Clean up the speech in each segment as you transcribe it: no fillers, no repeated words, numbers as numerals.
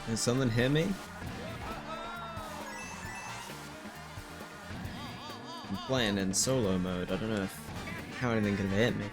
Can someone hear me? I'm playing in solo mode. I don't know how anything can hit me.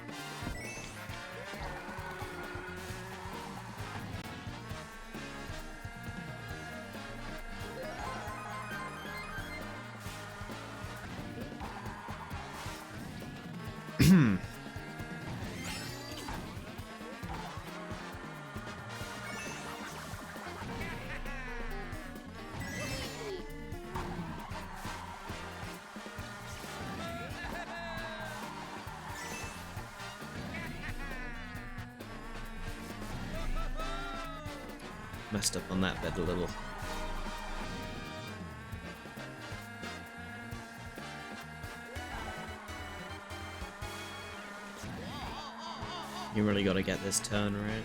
Messed up on that bit a little. You really gotta get this turn right.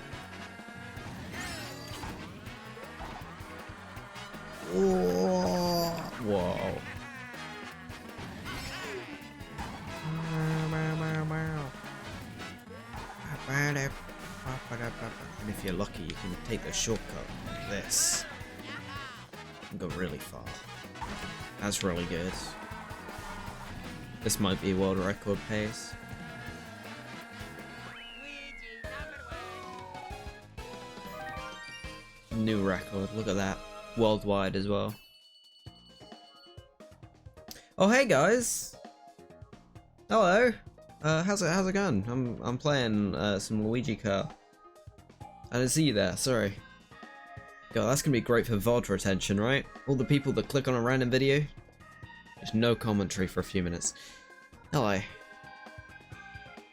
Whoa! Whoa. And if you're lucky, you can take the shortcut like this and go really far. That's really good. This might be world record pace. New record, look at that. Worldwide as well. Oh hey guys! Hello! How's it going? I'm playing some Luigi car. I didn't see you there, sorry. God, that's gonna be great for VOD retention, right? All the people that click on a random video. There's no commentary for a few minutes. Hello.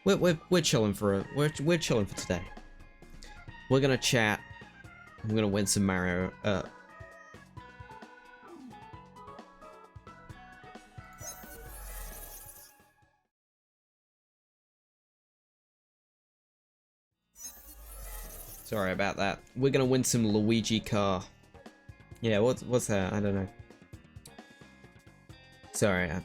We're chilling for we're chilling for today. We're gonna chat. I'm gonna win some Mario. Sorry about that. We're gonna win some Luigi car. Yeah, what's that? I don't know. Sorry, I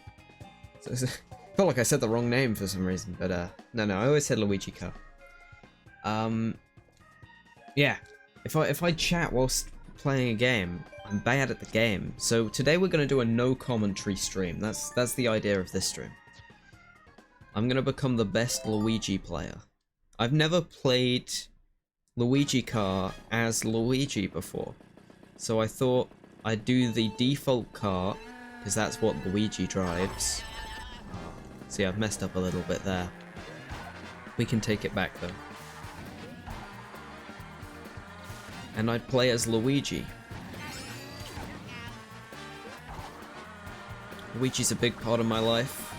felt like I said the wrong name for some reason, but no, I always said Luigi car. Yeah, if I chat whilst playing a game, I'm bad at the game. So today we're gonna do a no commentary stream. That's the idea of this stream. I'm gonna become the best Luigi player. I've never played Luigi car as Luigi before, so I thought I'd do the default car because that's what Luigi drives. See, I've messed up a little bit there. We can take it back though. And I'd play as Luigi. Luigi's a big part of my life.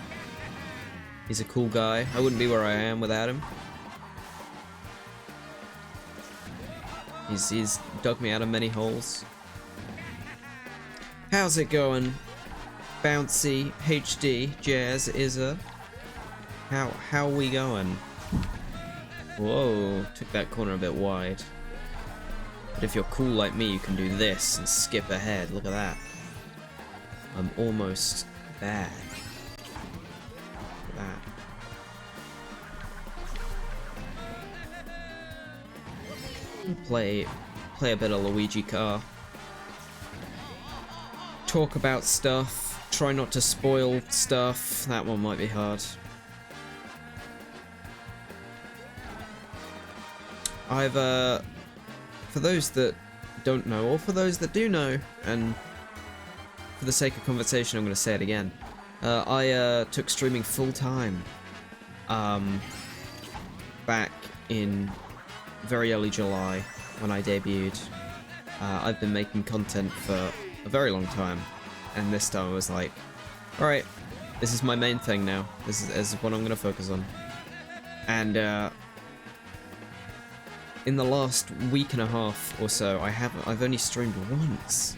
He's a cool guy. I wouldn't be where I am without him. He's dug me out of many holes. How's it going? Bouncy, HD, Jazz, Izza. How we going? Whoa, took that corner a bit wide. But if you're cool like me, you can do this and skip ahead. Look at that. I'm almost there. Look at that. Play a bit of Luigi car. Talk about stuff. Try not to spoil stuff. That one might be hard. I've for those that don't know, or for those that do know, and for the sake of conversation, I'm going to say it again. I took streaming full time. Back in very early July when I debuted. I've been making content for a very long time, and this time I was like, alright, this is my main thing now. This is what I'm going to focus on. And in the last week and a half or so, I've only streamed once,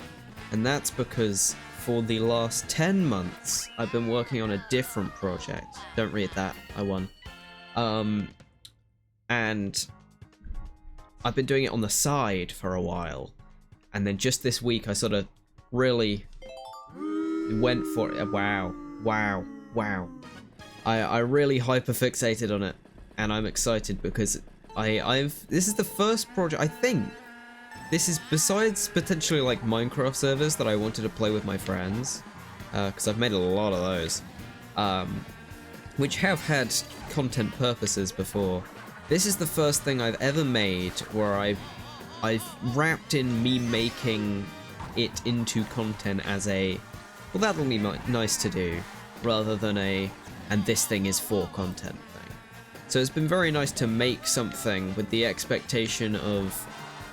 and that's because for the last 10 months I've been working on a different project. Don't read that, I won. And I've been doing it on the side for a while, and then just this week I sort of really went for it. Wow. I really hyperfixated on it, and I'm excited because this is the first project, I think, this is besides potentially like Minecraft servers that I wanted to play with my friends, because I've made a lot of those, which have had content purposes before. This is the first thing I've ever made where I've wrapped in me making it into content as a, well, that'll be nice to do, rather than a, and this thing is for content thing. So it's been very nice to make something with the expectation of,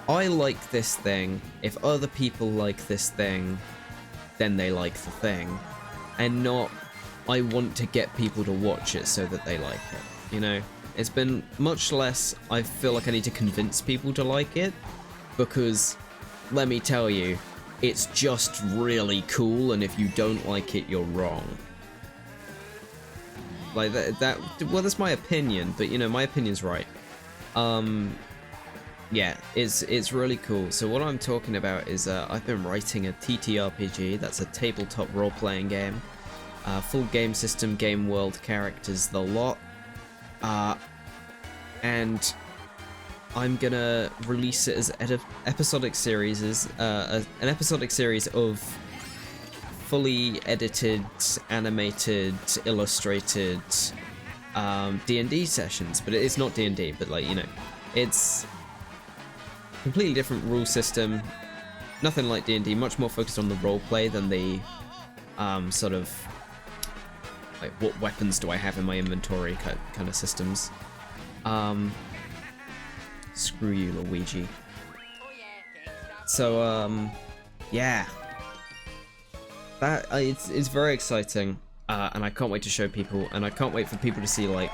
I like this thing, if other people like this thing, then they like the thing, and not, I want to get people to watch it so that they like it, you know? It's been much less, I feel like I need to convince people to like it, because, let me tell you, it's just really cool, and if you don't like it, you're wrong. Like, well, that's my opinion, but, you know, my opinion's right. Yeah, it's really cool. So what I'm talking about is, I've been writing a TTRPG, that's a tabletop role-playing game. Full game system, game world, characters, the lot. And I'm gonna release it as an episodic series, an episodic series of fully edited, animated, illustrated D&D sessions. But it's not D&D, but like, you know, it's completely different rule system. Nothing like D&D, much more focused on the roleplay than the sort of like what weapons do I have in my inventory kind of systems. Screw you, Luigi. So yeah, that it's very exciting, and I can't wait to show people, and I can't wait for people to see like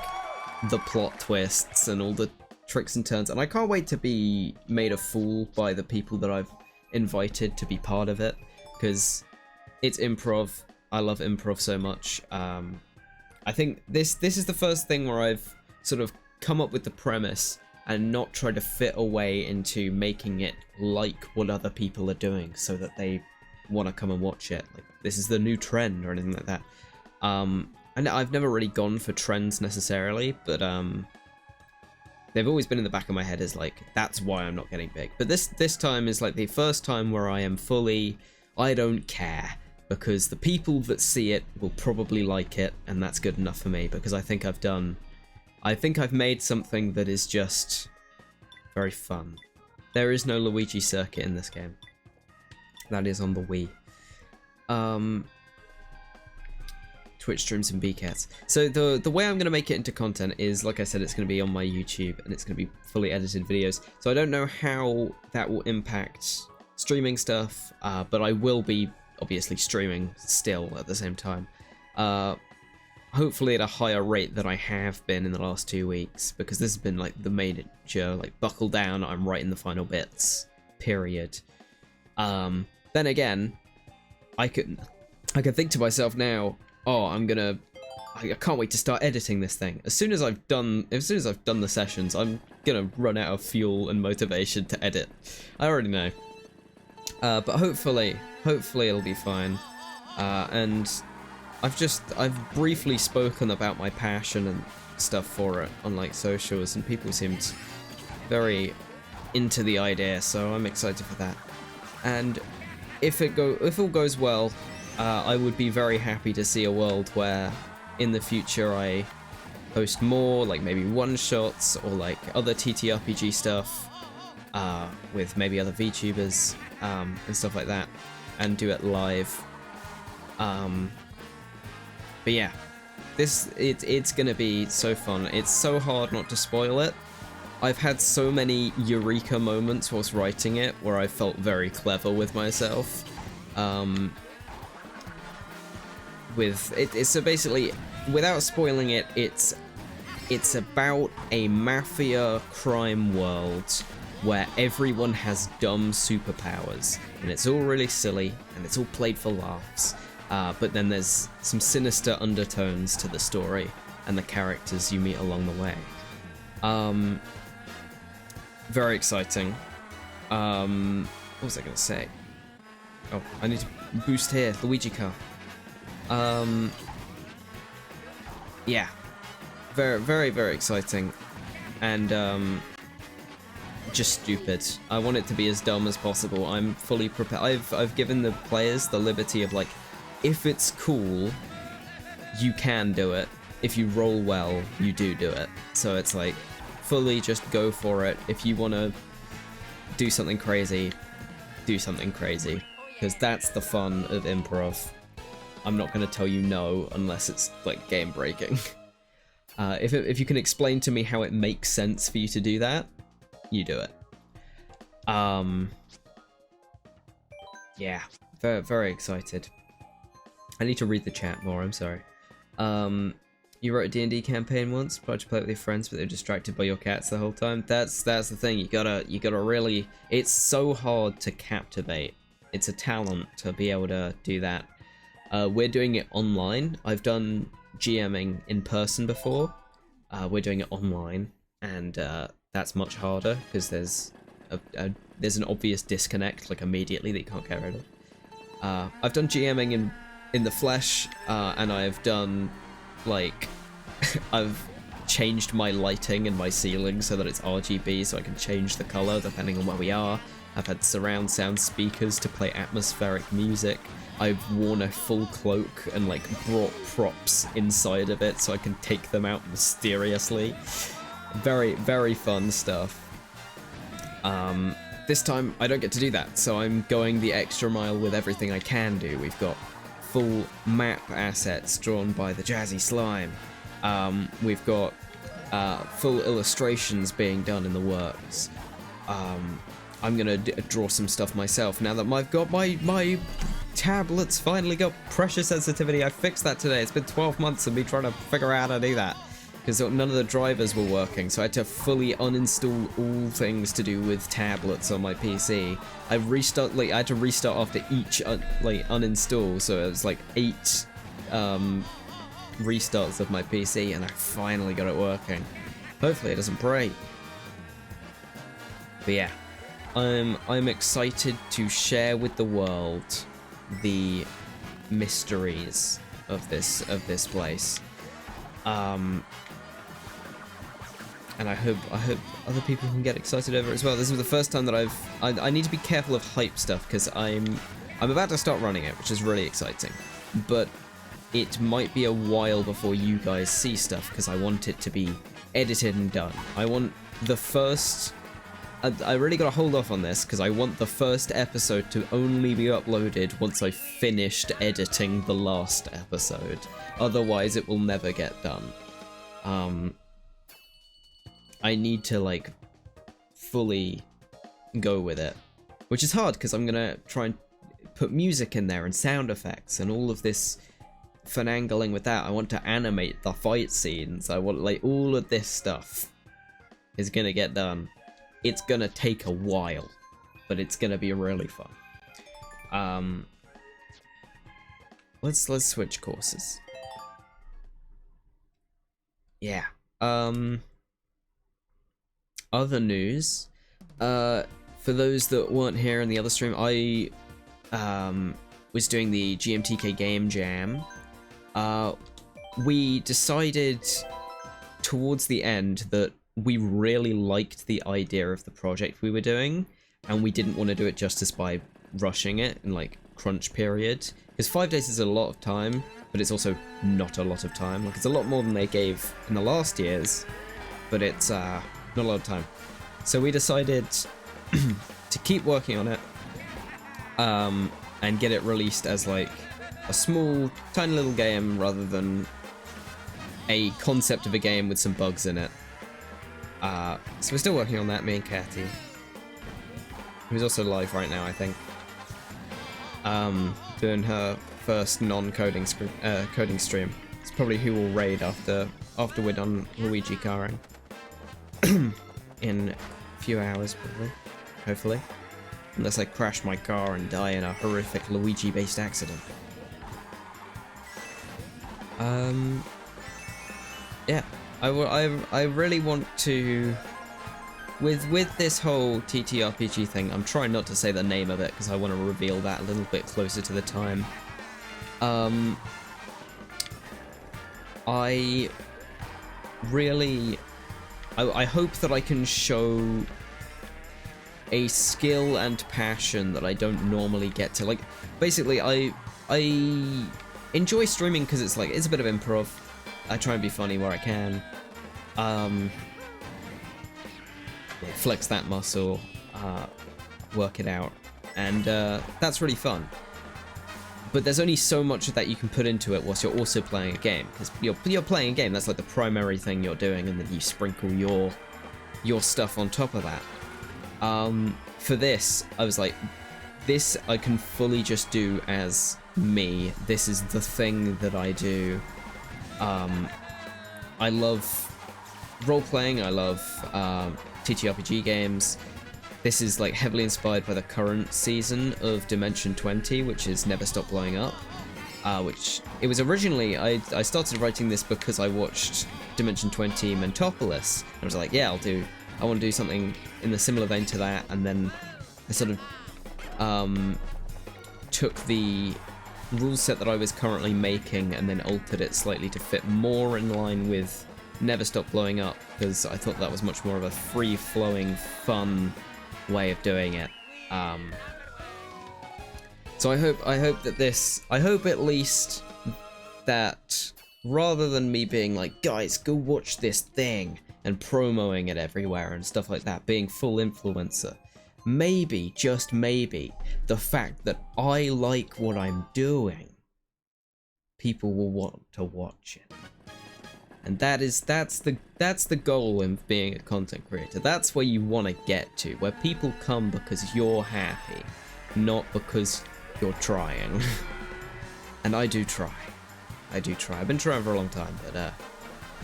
the plot twists and all the tricks and turns, and I can't wait to be made a fool by the people that I've invited to be part of it, because it's improv. I love improv so much. I think this is the first thing where I've sort of come up with the premise and not try to fit a way into making it like what other people are doing so that they want to come and watch it. Like, this is the new trend or anything like that. And I've never really gone for trends necessarily, but they've always been in the back of my head as like, that's why I'm not getting big. But this time is like the first time where I am fully, I don't care, because the people that see it will probably like it, and that's good enough for me, because I think I've made something that is just very fun. There is no Luigi circuit in this game. That is on the Wii. Twitch streams and BCats. So the way I'm going to make it into content is, like I said, it's going to be on my YouTube, and it's going to be fully edited videos. So I don't know how that will impact streaming stuff, but I will be obviously streaming still at the same time. Hopefully at a higher rate than I have been in the last 2 weeks, because this has been like the major, like, buckle down, I'm writing the final bits, period. Then again, I could think to myself now, oh, I can't wait to start editing this thing. As soon as I've done the sessions, I'm gonna run out of fuel and motivation to edit. I already know. But hopefully it'll be fine. And I've briefly spoken about my passion and stuff for it on like socials, and people seemed very into the idea, so I'm excited for that. And if all goes well, I would be very happy to see a world where in the future I post more, like maybe one-shots or like other TTRPG stuff with maybe other VTubers and stuff like that, and do it live. But yeah, it's gonna be so fun. It's so hard not to spoil it. I've had so many eureka moments whilst writing it where I felt very clever with myself. So basically, without spoiling it, it's about a mafia crime world where everyone has dumb superpowers, and it's all really silly, and it's all played for laughs. But then there's some sinister undertones to the story and the characters you meet along the way. Very exciting. What was I gonna say? Oh, I need to boost here, Luigi car. Yeah. Very, very, very exciting. And just stupid. I want it to be as dumb as possible. I'm fully prepared. I've given the players the liberty of, like, if it's cool, you can do it. If you roll well, you do it. So it's like, fully just go for it. If you want to do something crazy, do something crazy. Because that's the fun of improv. I'm not going to tell you no unless it's, like, game breaking. If you can explain to me how it makes sense for you to do that, you do it. Yeah, very, very excited. I need to read the chat more, I'm sorry. You wrote a D&D campaign once, tried to play it with your friends, but they were distracted by your cats the whole time. That's the thing, you gotta really, it's so hard to captivate. It's a talent to be able to do that. We're doing it online. I've done GMing in person before. We're doing it online, and that's much harder because there's an obvious disconnect, like, immediately, that you can't get rid of. I've done GMing in the flesh, and I've done, like, I've changed my lighting and my ceiling so that it's RGB, so I can change the color depending on where we are. I've had surround sound speakers to play atmospheric music. I've worn a full cloak and, like, brought props inside of it so I can take them out mysteriously. Very, very fun stuff. This time I don't get to do that, so I'm going the extra mile with everything I can do. We've got full map assets drawn by the Jazzy Slime. We've got full illustrations being done in the works. I'm gonna draw some stuff myself now that I've got my tablet's finally got pressure sensitivity. I fixed that today. It's been 12 months of me trying to figure out how to do that because none of the drivers were working, so I had to fully uninstall all things to do with tablets on my PC. I had to restart after each uninstall, so it was like 8 restarts of my PC, and I finally got it working. Hopefully it doesn't break. But yeah, I'm excited to share with the world the mysteries of this place. And I hope other people can get excited over it as well. This is the first time that I need to be careful of hype stuff because I'm about to start running it, which is really exciting. But it might be a while before you guys see stuff because I want it to be edited and done. I want the first... I really gotta hold off on this because I want the first episode to only be uploaded once I've finished editing the last episode. Otherwise, it will never get done. I need to, like, fully go with it. Which is hard because I'm gonna try and put music in there and sound effects and all of this finagling with that. I want to animate the fight scenes. I want, like, all of this stuff is gonna get done. It's gonna take a while, but it's gonna be really fun. Let's switch courses. Yeah. Other news. For those that weren't here in the other stream, I was doing the GMTK Game Jam. We decided towards the end that we really liked the idea of the project we were doing, and we didn't want to do it justice by rushing it in, like, crunch period. Because 5 days is a lot of time, but it's also not a lot of time. Like, it's a lot more than they gave in the last years, but it's not a lot of time. So we decided to keep working on it, and get it released as, like, a small, tiny little game rather than a concept of a game with some bugs in it. So we're still working on that, me and Catty, who's also live right now, I think. Doing her first non-coding coding stream. It's probably who will raid after we're done Luigi carring. In a few hours, probably. Hopefully. Unless I crash my car and die in a horrific Luigi-based accident. Yeah. I really want to... With this whole TTRPG thing, I'm trying not to say the name of it because I want to reveal that a little bit closer to the time. I really... I hope that I can show a skill and passion that I don't normally get to. Like, basically, I enjoy streaming because it's like, it's a bit of improv. I try and be funny where I can. Flex that muscle, work it out, and that's really fun. But there's only so much of that you can put into it whilst you're also playing a game, because you're playing a game, that's like the primary thing you're doing, and then you sprinkle your stuff on top of that. For this, I was like, this I can fully just do as me. This is the thing that I do. I love role-playing, I love TTRPG games. This is like heavily inspired by the current season of Dimension 20, which is Never Stop Blowing Up. Which, it was originally, I started writing this because I watched Dimension 20 Mentopolis, and I was like, yeah, I want to do something in the similar vein to that, and then I sort of took the rule set that I was currently making and then altered it slightly to fit more in line with Never Stop Blowing Up, because I thought that was much more of a free-flowing, fun way of doing it. So I hope that this, I hope at least that rather than me being like, guys, go watch this thing, and promoting it everywhere and stuff like that, being full influencer, maybe, just maybe, the fact that I like what I'm doing, people will want to watch it. And that's the goal in being a content creator. That's where you want to get to, where people come because you're happy, not because you're trying. And I do try. I do try. I've been trying for a long time, but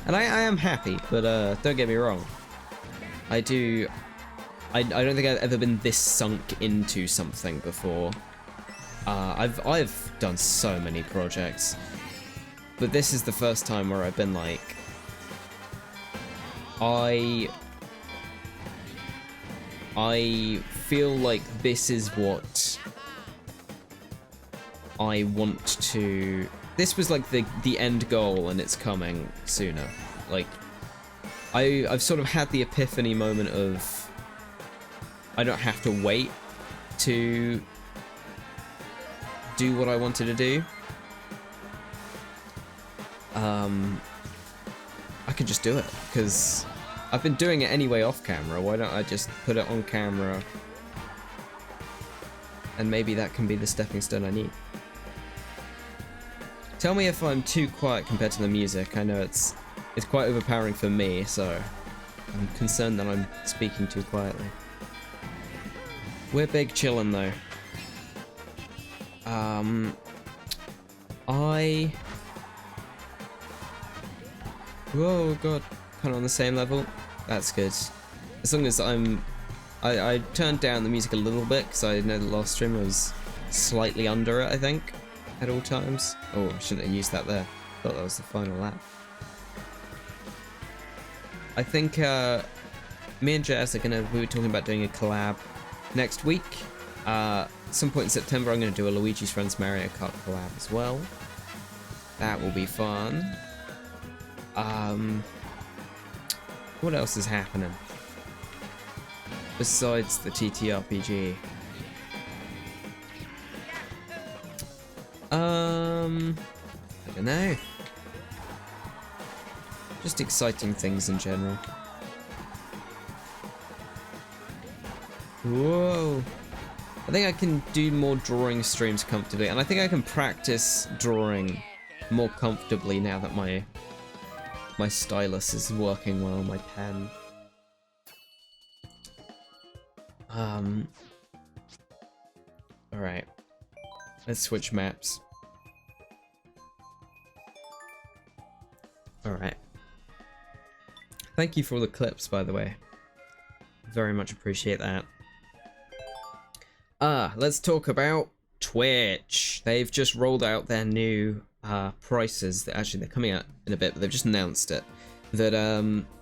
and I am happy, but don't get me wrong. I don't think I've ever been this sunk into something before. I've done so many projects, but this is the first time where I've been like, I feel like this is what I want to. This was like the end goal, and it's coming sooner. Like, I've sort of had the epiphany moment of I don't have to wait to do what I wanted to do. I could just do it, because I've been doing it anyway off camera. Why don't I just put it on camera? And maybe that can be the stepping stone I need. Tell me if I'm too quiet compared to the music. I know it's quite overpowering for me, so I'm concerned that I'm speaking too quietly. We're big chillin' though. Whoa, god, kind of on the same level. That's good. As long as I turned down the music a little bit, because I know the last stream was slightly under it, I think, at all times. Oh, I shouldn't have used that there. Thought that was the final lap. I think me and Jess we were talking about doing a collab next week. Some point in September I'm going to do a Luigi's Friends Mario Kart collab as well. That will be fun. What else is happening besides the TTRPG? I don't know. Just exciting things in general. Whoa. I think I can do more drawing streams comfortably, and I think I can practice drawing more comfortably now that my stylus is working well, my pen. Alright. Let's switch maps. Alright. Thank you for all the clips, by the way. Very much appreciate that. Let's talk about Twitch. They've just rolled out their new prices. Actually, they're coming out in a bit, but they've just announced it. That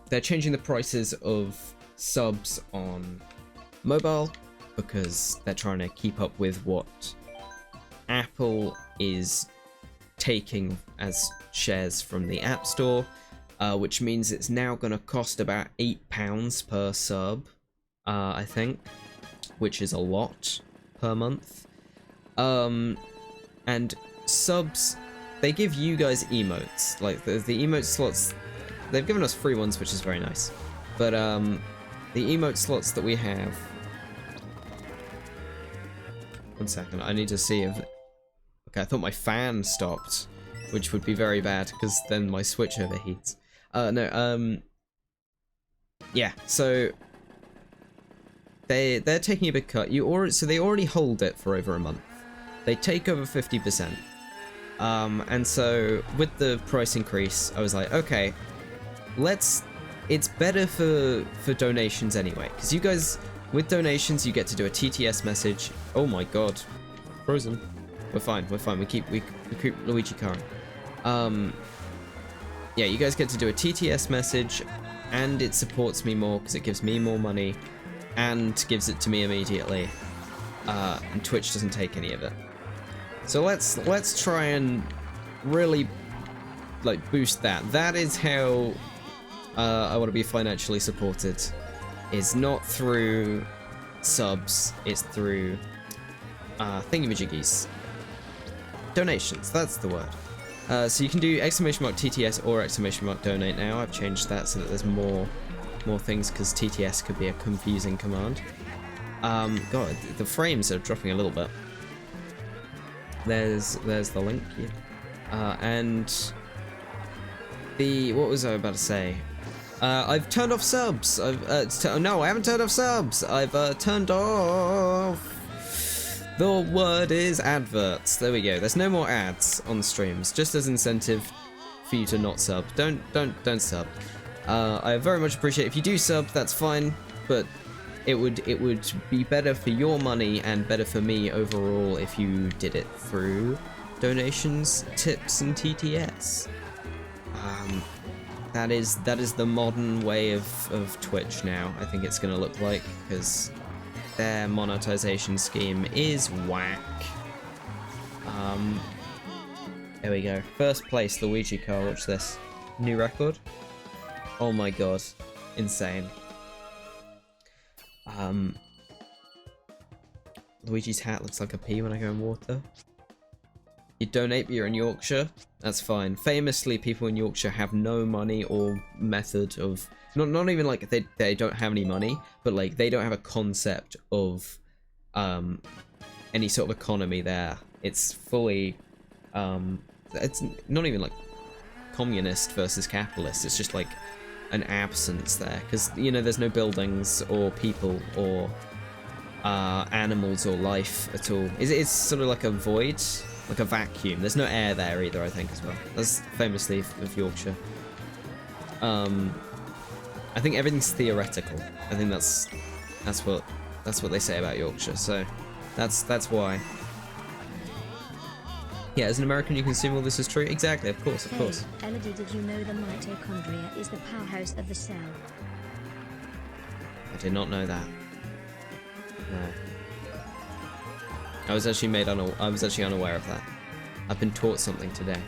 they're changing the prices of subs on mobile, because they're trying to keep up with what Apple is taking as shares from the App Store, which means it's now going to cost about £8 per sub, I think. which is a lot per month. And subs, they give you guys emotes. Like, the emote slots, they've given us free ones, which is very nice. But, the emote slots that we have... One second, I need to see if... Okay, I thought my fan stopped, which would be very bad, because then my Switch overheats. Yeah, so... They're taking a big cut. So they already hold it for over a month. They take over 50%. And so, with the price increase, I was like, okay, it's better for donations anyway. Because you guys, with donations, you get to do a TTS message. Oh my god. Frozen. We're fine, we keep Luigi current. Yeah, you guys get to do a TTS message, and it supports me more, because it gives me more money, and gives it to me immediately. And Twitch doesn't take any of it. So let's try and really, like, boost that. That is how I want to be financially supported. Is not through subs, it's through thingamajiggies. Donations, that's the word. So you can do !TTS or !donate now. I've changed that so that there's more things, because TTS could be a confusing command. God, the frames are dropping a little bit. There's the link, yeah. And what was I about to say? I've turned off subs. No, I haven't turned off subs. I've turned off. The word is adverts. There we go. There's no more ads on streams, just as incentive for you to not sub. Don't sub. I very much appreciate if you do sub. That's fine, but it would be better for your money and better for me overall if you did it through donations, tips, and TTS. That is the modern way of Twitch now. I think it's gonna look like, because their monetization scheme is whack. There we go. First place, Luigi car. Watch this. New record. Oh my god. Insane. Luigi's hat looks like a pea when I go in water. You donate, but you're in Yorkshire. That's fine. Famously, people in Yorkshire have no money or method of... Not even like they don't have any money, but like they don't have a concept of any sort of economy there. It's fully it's not even like communist versus capitalist. It's just like an absence there, because you know there's no buildings or people or animals or life at all. It's sort of like a void, like a vacuum. There's no air there either, I think, as well. That's famously of Yorkshire. I think everything's theoretical. I think that's what they say about Yorkshire. So that's why. Yeah, as an American, you can assume all this is true. Exactly, of course, of course. Elodie, did you know the mitochondria is the powerhouse of the cell? I did not know that. No. I was actually unaware of that. I've been taught something today.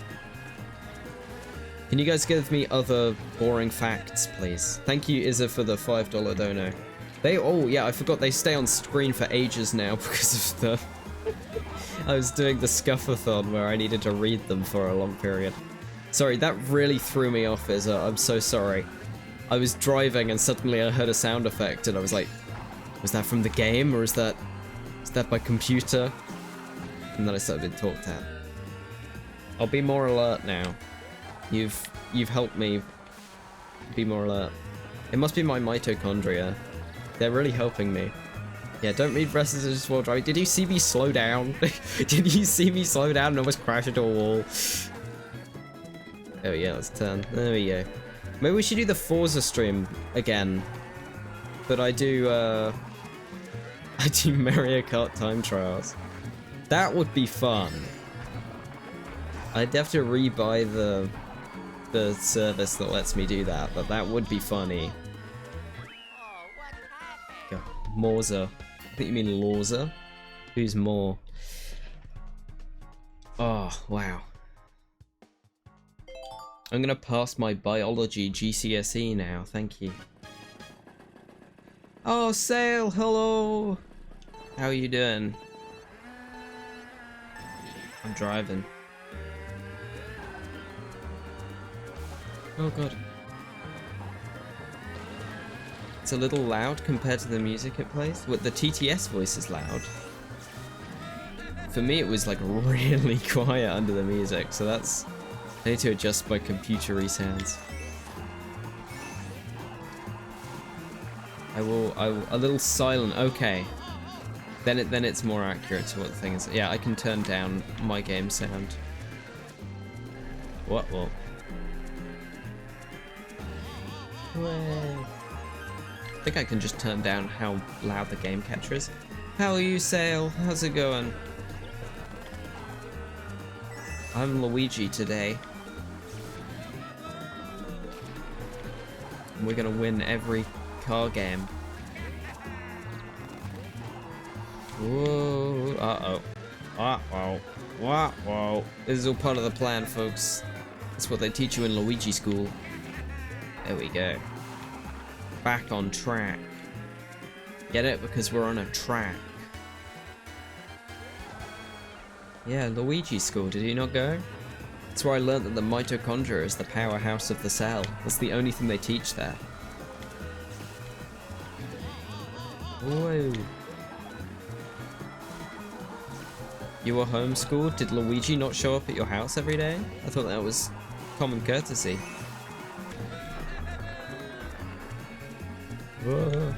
Can you guys give me other boring facts, please? Thank you, Izza, for the $5 dono. Oh yeah, I forgot they stay on screen for ages now because of the... I was doing the Scuffathon where I needed to read them for a long period. Sorry, that really threw me off, Izza. I'm so sorry. I was driving and suddenly I heard a sound effect and I was like, was that from the game or is that my computer? And then I started being talked at. I'll be more alert now. You've helped me be more alert. It must be my mitochondria. They're really helping me. Yeah, don't read messages while driving. Did you see me slow down? Did you see me slow down and almost crash into a wall? Oh yeah, let's turn. There we go. Maybe we should do the Forza stream again. But I do Mario Kart time trials. That would be fun. I'd have to rebuy the service that lets me do that, but that would be funny. God, Morza. I think you mean Lorza. Who's more? Oh, wow. I'm gonna pass my biology GCSE now, thank you. Oh, Sail, hello! How are you doing? I'm driving. Oh god. It's a little loud compared to the music it plays. What, the TTS voice is loud. For me it was like really quiet under the music, so that's... I need to adjust my computer-y sounds. I will, a little silent, okay. Then it's more accurate to what the thing is. Yeah, I can turn down my game sound. What? Way. I think I can just turn down how loud the game catcher is. How are you, Sail? How's it going? I'm Luigi today. And we're gonna win every car game. Whoa, uh-oh. Uh-oh. Whoa. This is all part of the plan, folks. That's what they teach you in Luigi school. There we go. Back on track. Get it? Because we're on a track. Yeah, Luigi school, did you not go? That's where I learned that the mitochondria is the powerhouse of the cell. That's the only thing they teach there. Whoa. You were homeschooled? Did Luigi not show up at your house every day? I thought that was common courtesy. Whoa.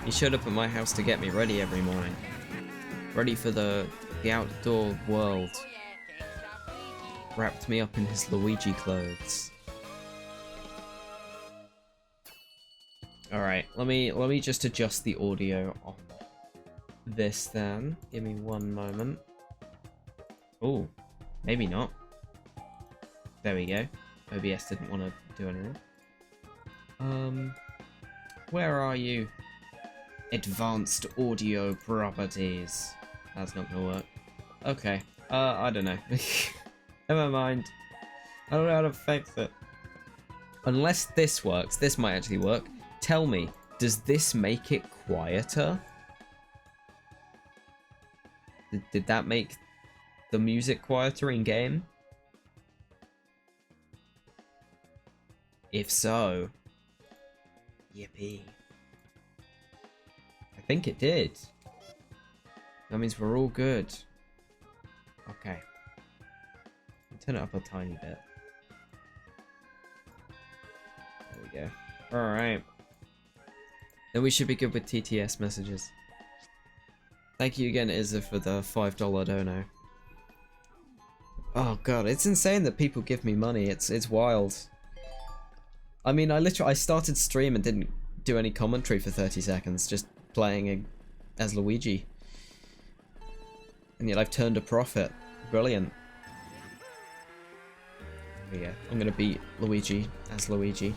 He showed up at my house to get me ready every morning. Ready for the outdoor world. Wrapped me up in his Luigi clothes. Alright, let me just adjust the audio on this then. Give me one moment. Oh, maybe not. There we go. OBS didn't want to do anything. Where are you? Advanced audio properties. That's not gonna work. Okay. I don't know. Never mind. I don't know how to fix it. Unless this works. This might actually work. Tell me, does this make it quieter? Did that make the music quieter in game? If so, yippee. I think it did. That means we're all good. Okay. Turn it up a tiny bit. There we go. Alright. Then we should be good with TTS messages. Thank you again, Izza, for the $5 dono. Oh god, it's insane that people give me money. It's wild. I mean, I started stream and didn't do any commentary for 30 seconds, just playing as Luigi. And yet I've turned a profit. Brilliant. There we go. I'm gonna beat Luigi as Luigi.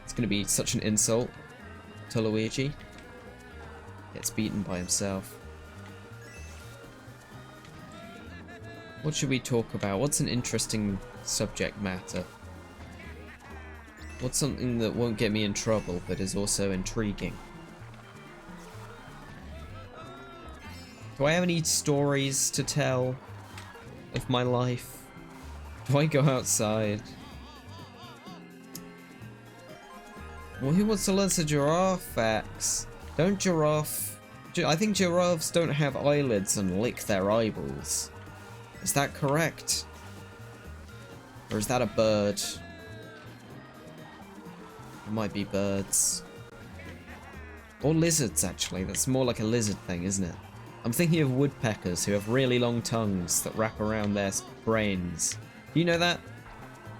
It's gonna be such an insult to Luigi. Gets beaten by himself. What should we talk about? What's an interesting subject matter? What's something that won't get me in trouble but is also intriguing? Do I have any stories to tell of my life? Do I go outside? Well, who wants to learn some giraffe facts? Don't giraffe... I think giraffes don't have eyelids and lick their eyeballs. Is that correct? Or is that a bird? It might be birds. Or lizards, actually. That's more like a lizard thing, isn't it? I'm thinking of woodpeckers who have really long tongues that wrap around their brains. Do you know that?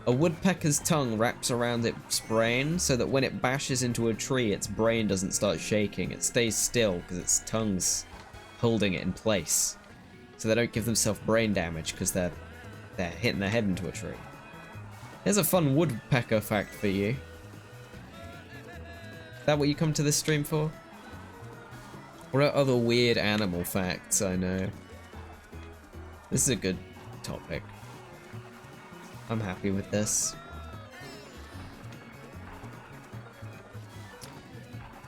A woodpecker's tongue wraps around its brain so that when it bashes into a tree, its brain doesn't start shaking. It stays still because its tongue's holding it in place. So they don't give themselves brain damage because they're hitting their head into a tree. Here's a fun woodpecker fact for you. Is that what you come to this stream for? What are other weird animal facts I know? This is a good topic. I'm happy with this.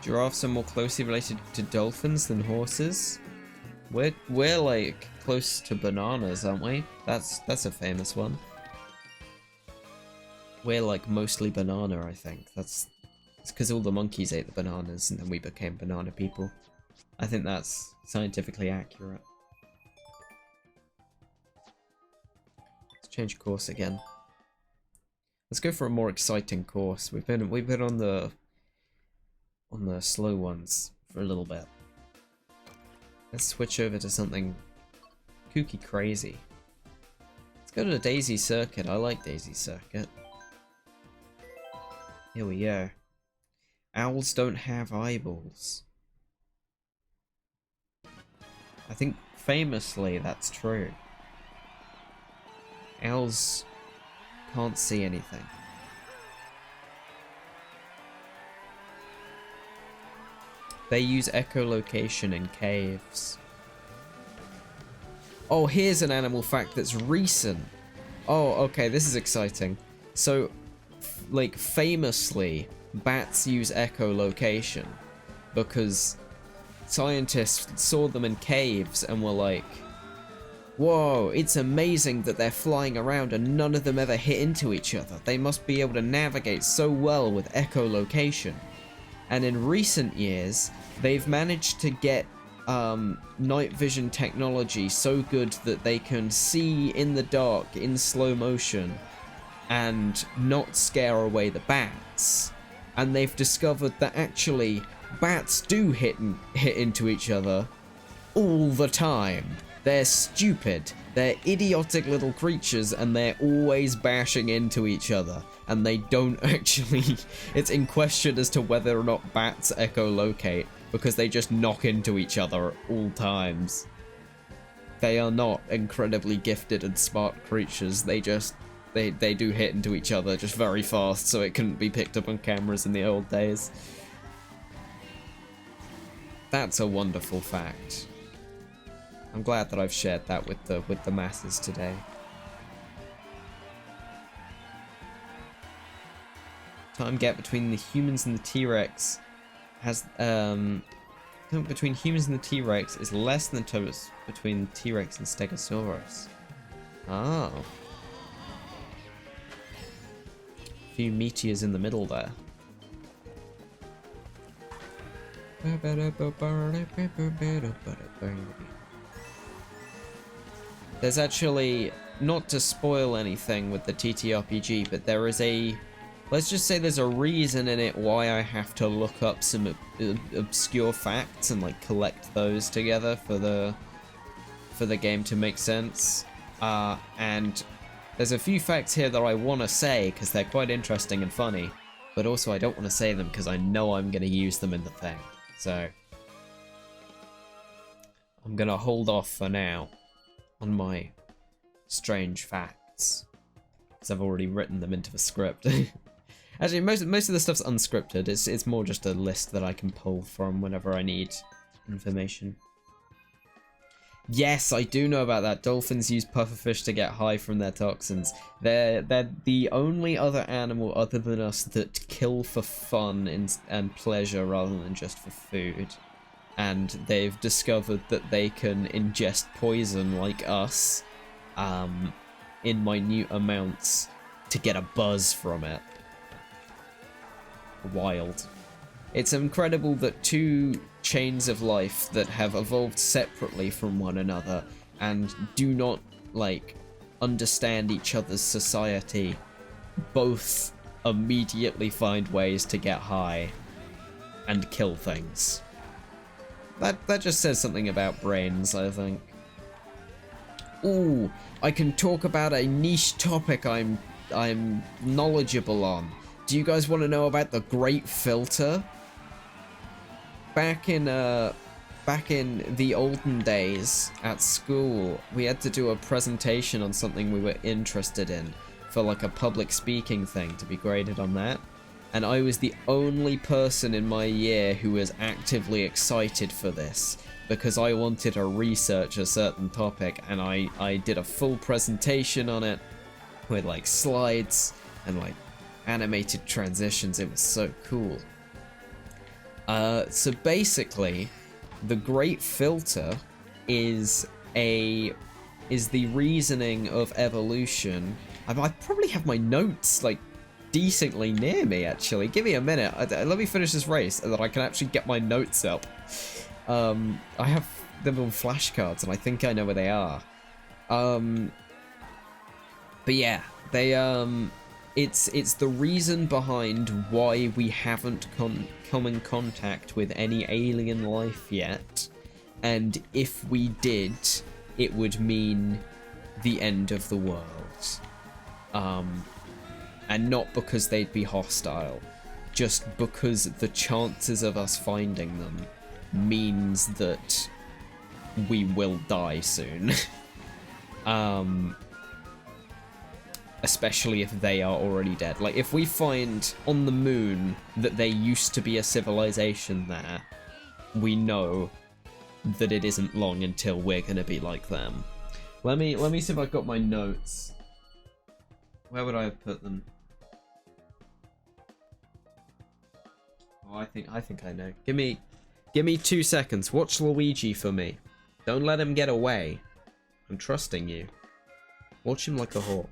Giraffes are more closely related to dolphins than horses. We're like close to bananas, aren't we? That's a famous one. We're like mostly banana, I think. It's because all the monkeys ate the bananas and then we became banana people. I think that's scientifically accurate. Let's change course again. Let's go for a more exciting course. We've been on the slow ones for a little bit. Let's switch over to something kooky crazy. Let's go to Daisy Circuit. I like Daisy Circuit. Here we go. Owls don't have eyeballs. I think famously that's true. Owls can't see anything. They use echolocation in caves. Oh, here's an animal fact that's recent. Oh, okay, this is exciting. So, like, famously, bats use echolocation because scientists saw them in caves and were like, whoa, it's amazing that they're flying around and none of them ever hit into each other. They must be able to navigate so well with echolocation. And in recent years, they've managed to get night vision technology so good that they can see in the dark in slow motion and not scare away the bats. And they've discovered that actually bats do hit into each other all the time. They're stupid, they're idiotic little creatures, and they're always bashing into each other. And they don't actually... It's in question as to whether or not bats echolocate, because they just knock into each other at all times. They are not incredibly gifted and smart creatures, they just... They do hit into each other just very fast, so it couldn't be picked up on cameras in the old days. That's a wonderful fact. I'm glad that I've shared that with the masses today. Time gap between the humans and the T-Rex has between humans and the T-Rex is less than the time between T-Rex and Stegosaurus. Oh. A few meteors in the middle there. There's actually, not to spoil anything with the TTRPG, but there is a, let's just say there's a reason in it why I have to look up some obscure facts and like collect those together for the game to make sense. And there's a few facts here that I want to say because they're quite interesting and funny, but also I don't want to say them because I know I'm going to use them in the thing. So I'm going to hold off for now on my strange facts because I've already written them into the script. Actually, most of the stuff's unscripted. It's more just a list that I can pull from whenever I need information. Yes, I do know about that. Dolphins use pufferfish to get high from their toxins. They're the only other animal other than us that kill for fun and pleasure rather than just for food. And they've discovered that they can ingest poison like us in minute amounts to get a buzz from it. Wild. It's incredible that two chains of life that have evolved separately from one another and do not, like, understand each other's society both immediately find ways to get high and kill things. That just says something about brains, I think. Ooh, I can talk about a niche topic I'm knowledgeable on. Do you guys want to know about the Great Filter? Back in the olden days at school, we had to do a presentation on something we were interested in for like a public speaking thing to be graded on that. And I was the only person in my year who was actively excited for this because I wanted to research a certain topic, and I did a full presentation on it with like slides and like animated transitions. It was so cool. So basically, the Great Filter is the reasoning of evolution. I probably have my notes like decently near me, actually. Give me a minute. Let me finish this race and then I can actually get my notes up. I have them on flashcards and I think I know where they are. But yeah, they it's the reason behind why we haven't come in contact with any alien life yet, and if we did, it would mean the end of the world. And not because they'd be hostile, just because the chances of us finding them means that we will die soon. Especially if they are already dead. Like, if we find on the moon that there used to be a civilization there, we know that it isn't long until we're gonna be like them. Let me see if I've got my notes. Where would I have put them? Oh, I think I know. Give me 2 seconds. Watch Luigi for me. Don't let him get away. I'm trusting you. Watch him like a hawk.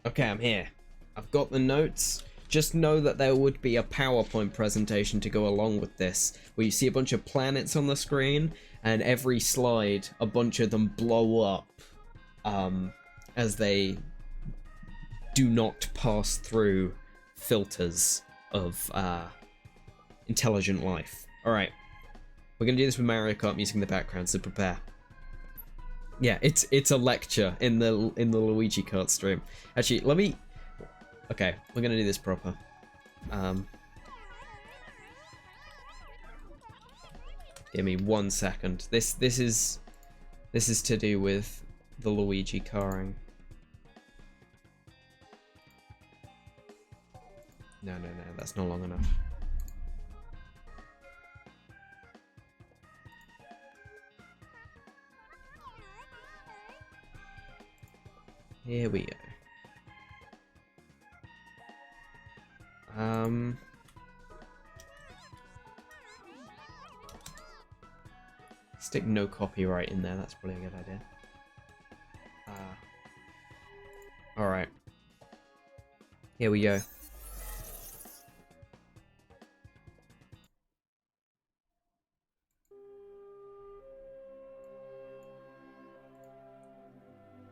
Okay, I'm here. I've got the notes. Just know that there would be a PowerPoint presentation to go along with this, where you see a bunch of planets on the screen, and every slide, a bunch of them blow up, as they do not pass through filters of intelligent life. Alright, we're gonna do this with Mario Kart music in the background, so prepare. Yeah, it's a lecture in the Luigi Kart stream. Actually, let me. Okay, we're gonna do this proper. Give me 1 second. This is to do with the Luigi carring. No, that's not long enough. Here we go. Stick no copyright in there, that's probably a good idea. Alright. Here we go.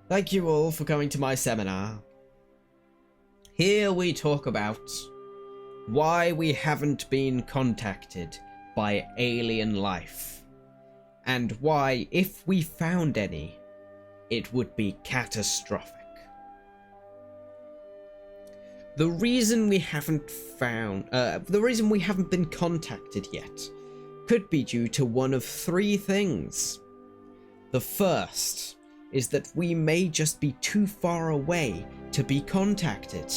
Thank you all for coming to my seminar. Here we talk about why we haven't been contacted by alien life, and why, if we found any, it would be catastrophic. The reason we haven't been contacted yet could be due to one of 3 things. The first is that we may just be too far away to be contacted.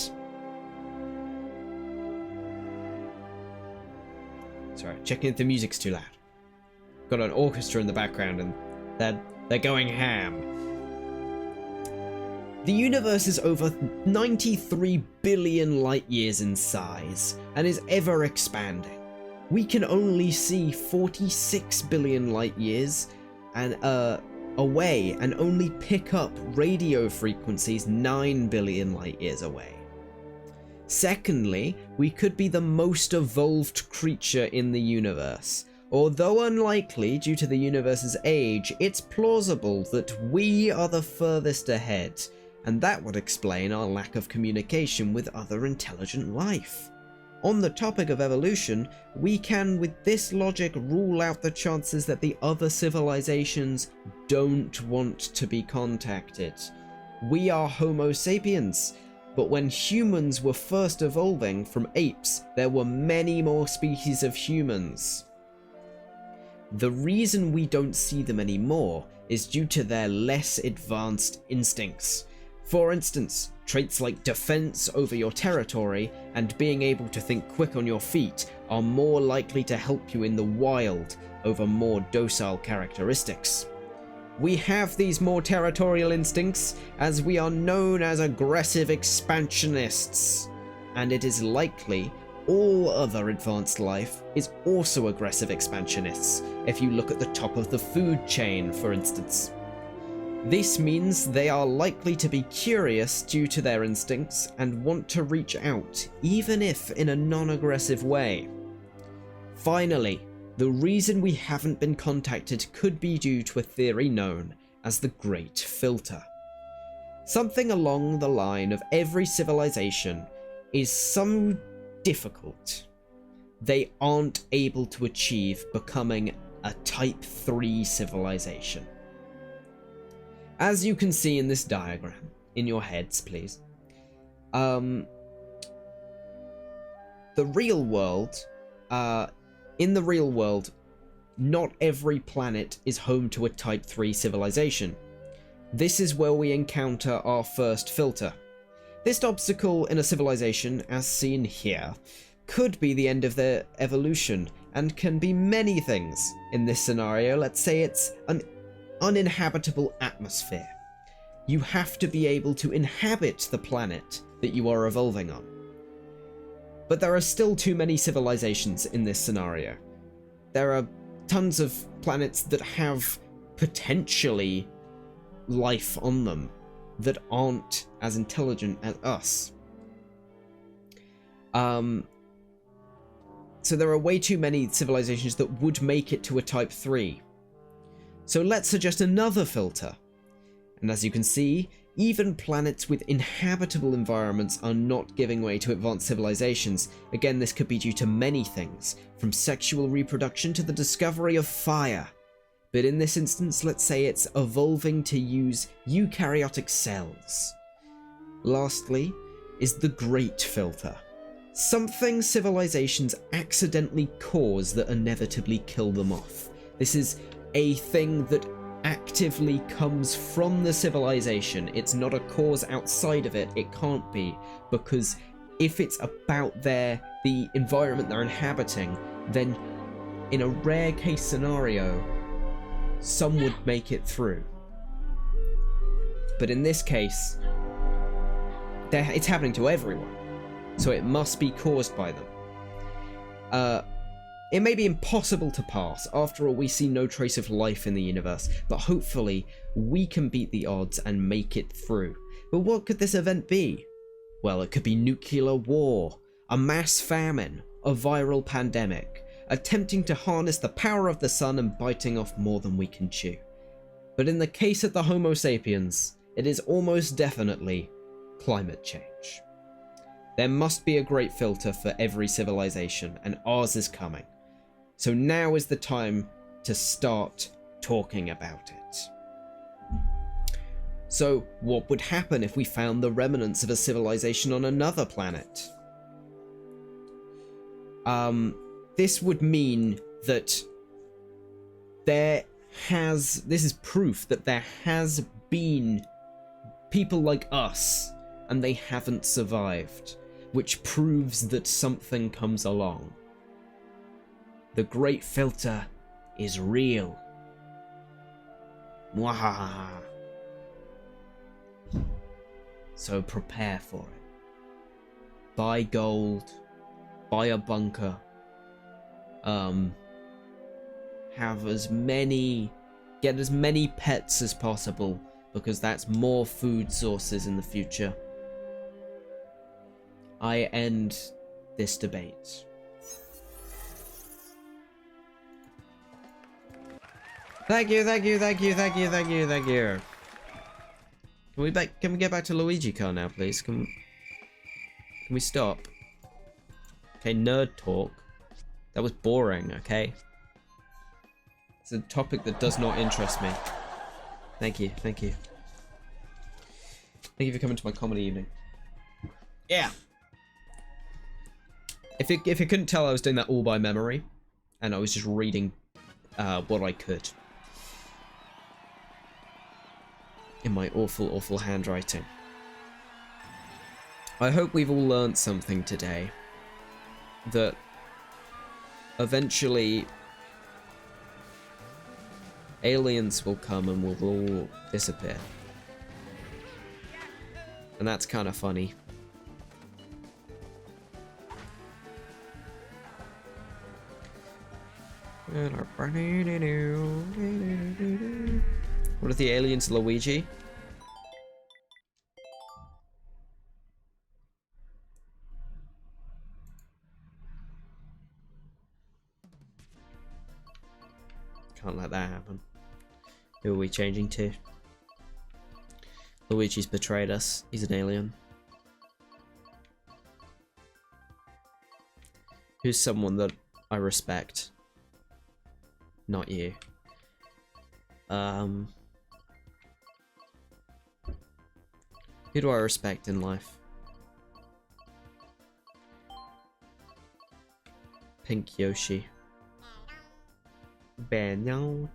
Sorry, checking if the music's too loud. Got an orchestra in the background and they're going ham. The universe is over 93 billion light years in size and is ever expanding. We can only see 46 billion light years and away and only pick up radio frequencies 9 billion light years away. Secondly, we could be the most evolved creature in the universe. Although unlikely due to the universe's age, it's plausible that we are the furthest ahead, and that would explain our lack of communication with other intelligent life. On the topic of evolution, we can, with this logic, rule out the chances that the other civilizations don't want to be contacted. We are Homo sapiens, but when humans were first evolving from apes, there were many more species of humans. The reason we don't see them anymore is due to their less advanced instincts. For instance, traits like defense over your territory and being able to think quick on your feet are more likely to help you in the wild over more docile characteristics. We have these more territorial instincts as we are known as aggressive expansionists, and it is likely all other advanced life is also aggressive expansionists, if you look at the top of the food chain, for instance. This means they are likely to be curious due to their instincts and want to reach out, even if in a non-aggressive way. Finally, the reason we haven't been contacted could be due to a theory known as the Great Filter. Something along the line of every civilization is so difficult they aren't able to achieve becoming a Type 3 civilization. As you can see in this diagram, in your heads please, the real world, in the real world, not every planet is home to a Type 3 civilization. This is where we encounter our first filter. This obstacle in a civilization, as seen here, could be the end of their evolution, and can be many things. In this scenario, let's say it's an uninhabitable atmosphere. You have to be able to inhabit the planet that you are evolving on. But there are still too many civilizations in this scenario. There are tons of planets that have potentially life on them that aren't as intelligent as us. So there are way too many civilizations that would make it to a Type 3. So let's suggest another filter. And as you can see, even planets with inhabitable environments are not giving way to advanced civilizations. Again, this could be due to many things, from sexual reproduction to the discovery of fire. But in this instance, let's say it's evolving to use eukaryotic cells. Lastly is the Great Filter. Something civilizations accidentally cause that inevitably kill them off. This is a thing that actively comes from the civilization. It's not a cause outside of it. It can't be, because if it's about the environment they're inhabiting, then in a rare case scenario, some would make it through. But in this case, it's happening to everyone, so it must be caused by them. It may be impossible to pass. After all, we see no trace of life in the universe, but hopefully we can beat the odds and make it through. But what could this event be? Well, it could be nuclear war, a mass famine, a viral pandemic, attempting to harness the power of the sun and biting off more than we can chew. But in the case of the Homo sapiens, it is almost definitely climate change. There must be a great filter for every civilization, and ours is coming. So now is the time to start talking about it. So what would happen if we found the remnants of a civilization on another planet? This would mean that this is proof that there has been people like us and they haven't survived, which proves that something comes along. The Great Filter is real. Mwahaha. So prepare for it. Buy gold, buy a bunker, get as many pets as possible, because that's more food sources in the future. I end this debate. Thank you. Can we get back to Luigi car now, please? Can we stop? Okay, nerd talk. That was boring, okay? It's a topic that does not interest me. Thank you. Thank you for coming to my comedy evening. Yeah! If you couldn't tell, I was doing that all by memory, and I was just reading what I could. In my awful, awful handwriting. I hope we've all learned something today. That eventually aliens will come and we'll all disappear. And that's kind of funny. What are the aliens, Luigi? Can't let that happen. Who are we changing to? Luigi's betrayed us. He's an alien. Who's someone that I respect? Not you. Who do I respect in life? Pink Yoshi. Banyo.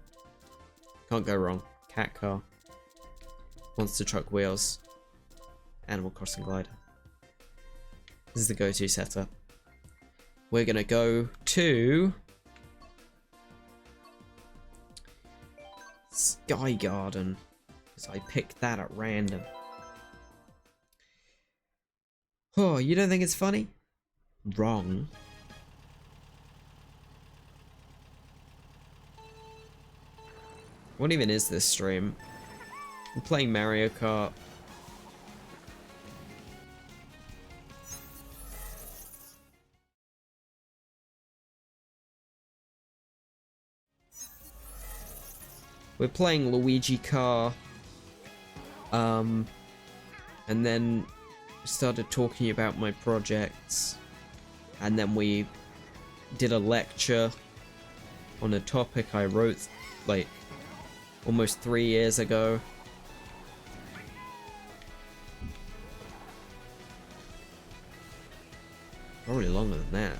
Can't go wrong. Cat car. Monster truck wheels. Animal Crossing glider. This is the go-to setup. We're gonna go to Sky Garden, because I picked that at random. Oh, you don't think it's funny? Wrong. What even is this stream? I'm playing Mario Kart. We're playing Luigi Car. And then started talking about my projects. And then we did a lecture on a topic I wrote like almost 3 years ago. Probably longer than that.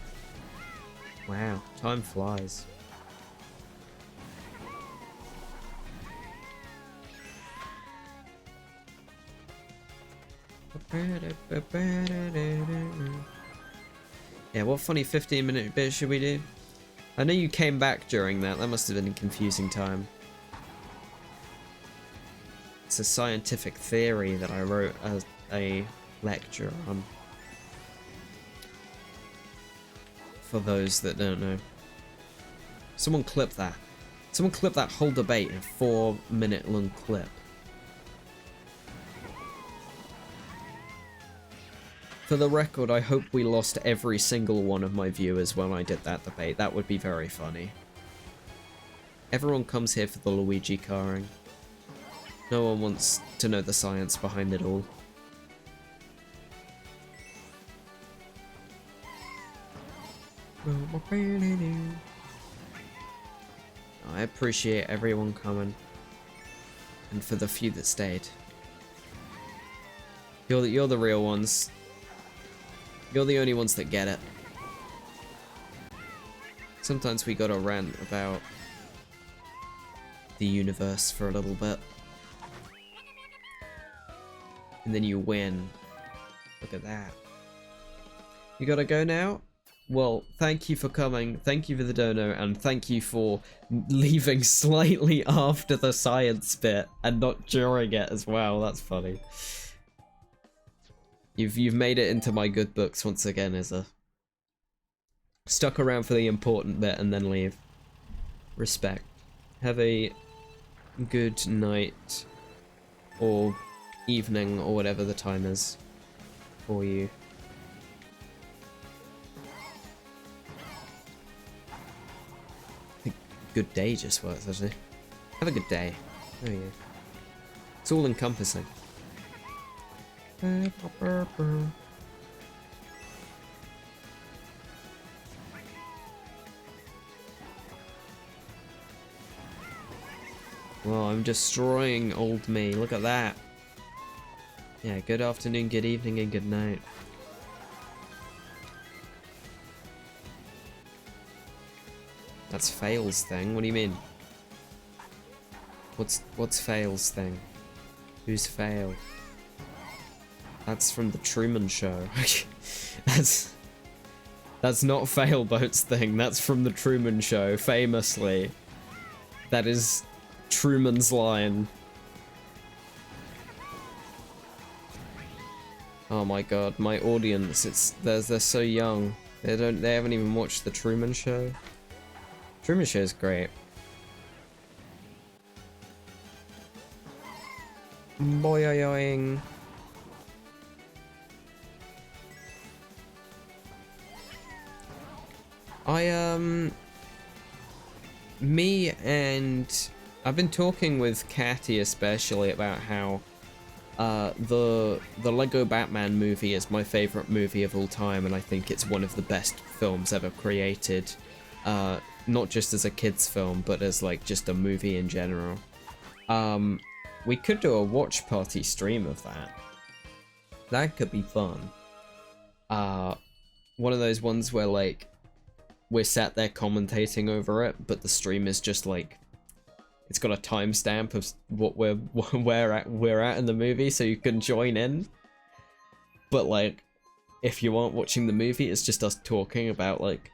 Wow, time flies. Yeah, what funny 15-minute bit should we do? I know you came back during that. That must have been a confusing time. It's a scientific theory that I wrote as a lecture on. For those that don't know. Someone clip that. Someone clip that whole debate in a 4-minute long clip. For the record, I hope we lost every single one of my viewers when I did that debate. That would be very funny. Everyone comes here for the Luigi carring. No one wants to know the science behind it all. I appreciate everyone coming. And for the few that stayed. You're the real ones. You're the only ones that get it. Sometimes we gotta rant about the universe for a little bit. And then you win. Look at that. You gotta go now? Well, thank you for coming, thank you for the dono, and thank you for leaving slightly after the science bit and not during it as well. That's funny. You've made it into my good books once again, Izza. Stuck around for the important bit and then leave. Respect. Have a good night or evening or whatever the time is for you. I think good day just works, actually. Have a good day. There you go. It's all encompassing. Well, I'm destroying old me. Look at that. Yeah, good afternoon, good evening, and good night. That's Fail's thing. What do you mean? What's Fail's thing? Who's Fail? That's from the Truman Show. That's not Failboat's thing. That's from the Truman Show, famously. That is Truman's line. Oh my god, my audience, they're so young. They haven't even watched the Truman Show. Truman Show is great. Boing. Me and I've been talking with Catty especially about how the Lego Batman movie is my favorite movie of all time, and I think it's one of the best films ever created. Not just as a kids film, but as like just a movie in general. We could do a watch party stream of that. That could be fun. One of those ones where like we're sat there commentating over it, but the stream is just like, it's got a timestamp of what we're at in the movie, so you can join in. But like, if you aren't watching the movie, it's just us talking about like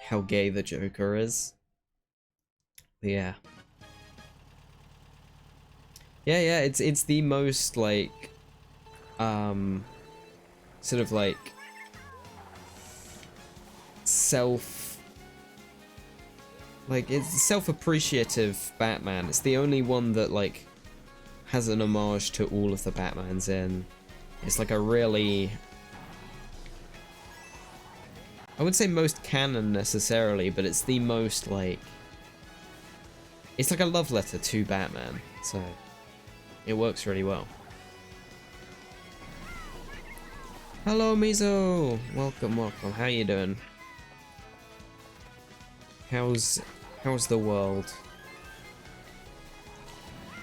how gay the Joker is. Yeah. Yeah, it's the most like sort of like it's self-appreciative Batman. It's the only one that like has an homage to all of the Batmans in. It's like a really, I wouldn't say most canon necessarily, but it's the most like, it's like a love letter to Batman, so it works really well. Hello Mizo! Welcome. How you doing? How's the world?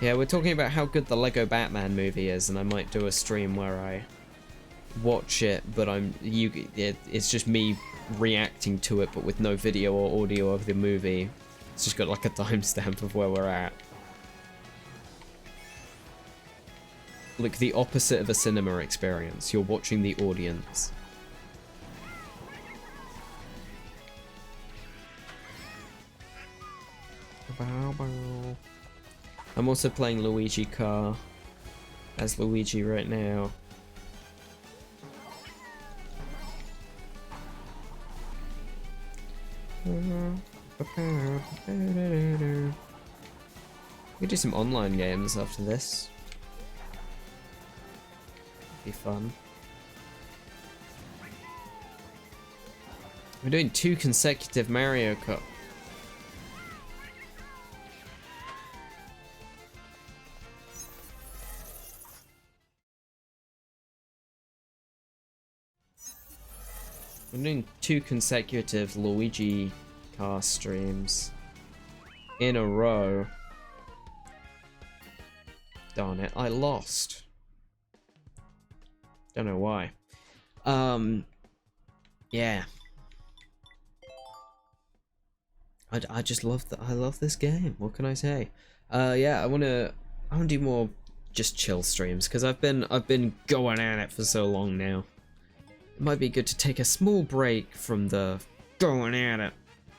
Yeah, we're talking about how good the Lego Batman movie is, and I might do a stream where I watch it, but it's just me reacting to it, but with no video or audio of the movie. It's just got like a timestamp of where we're at. Like the opposite of a cinema experience. You're watching the audience. I'm also playing Luigi Car as Luigi right now. We do some online games after this. Be fun. We're doing 2 consecutive Mario Kart. We're doing 2 consecutive Luigi car streams in a row. Darn it, I lost. Don't know why. Yeah. I just love I love this game. What can I say? Yeah, I wanna do more just chill streams, because I've been going at it for so long now. It might be good to take a small break from the going at it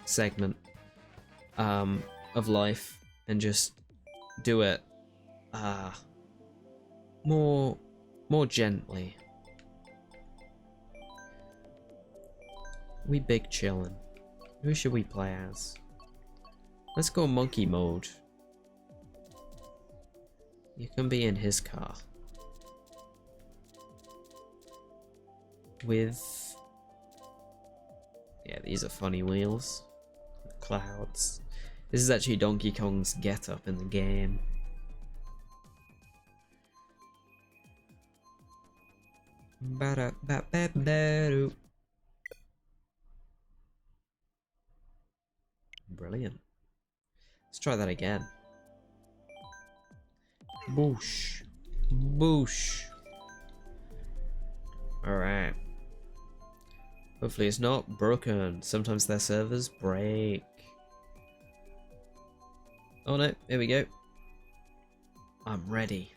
segment of life and just do it more gently. We big chillin'. Who should we play as? Let's go monkey mode. You can be in his car. With... yeah, these are funny wheels. Clouds. This is actually Donkey Kong's get-up in the game. Brilliant. Let's try that again. Boosh. Boosh. Alright. Hopefully it's not broken. Sometimes their servers break. Oh no, here we go. I'm ready.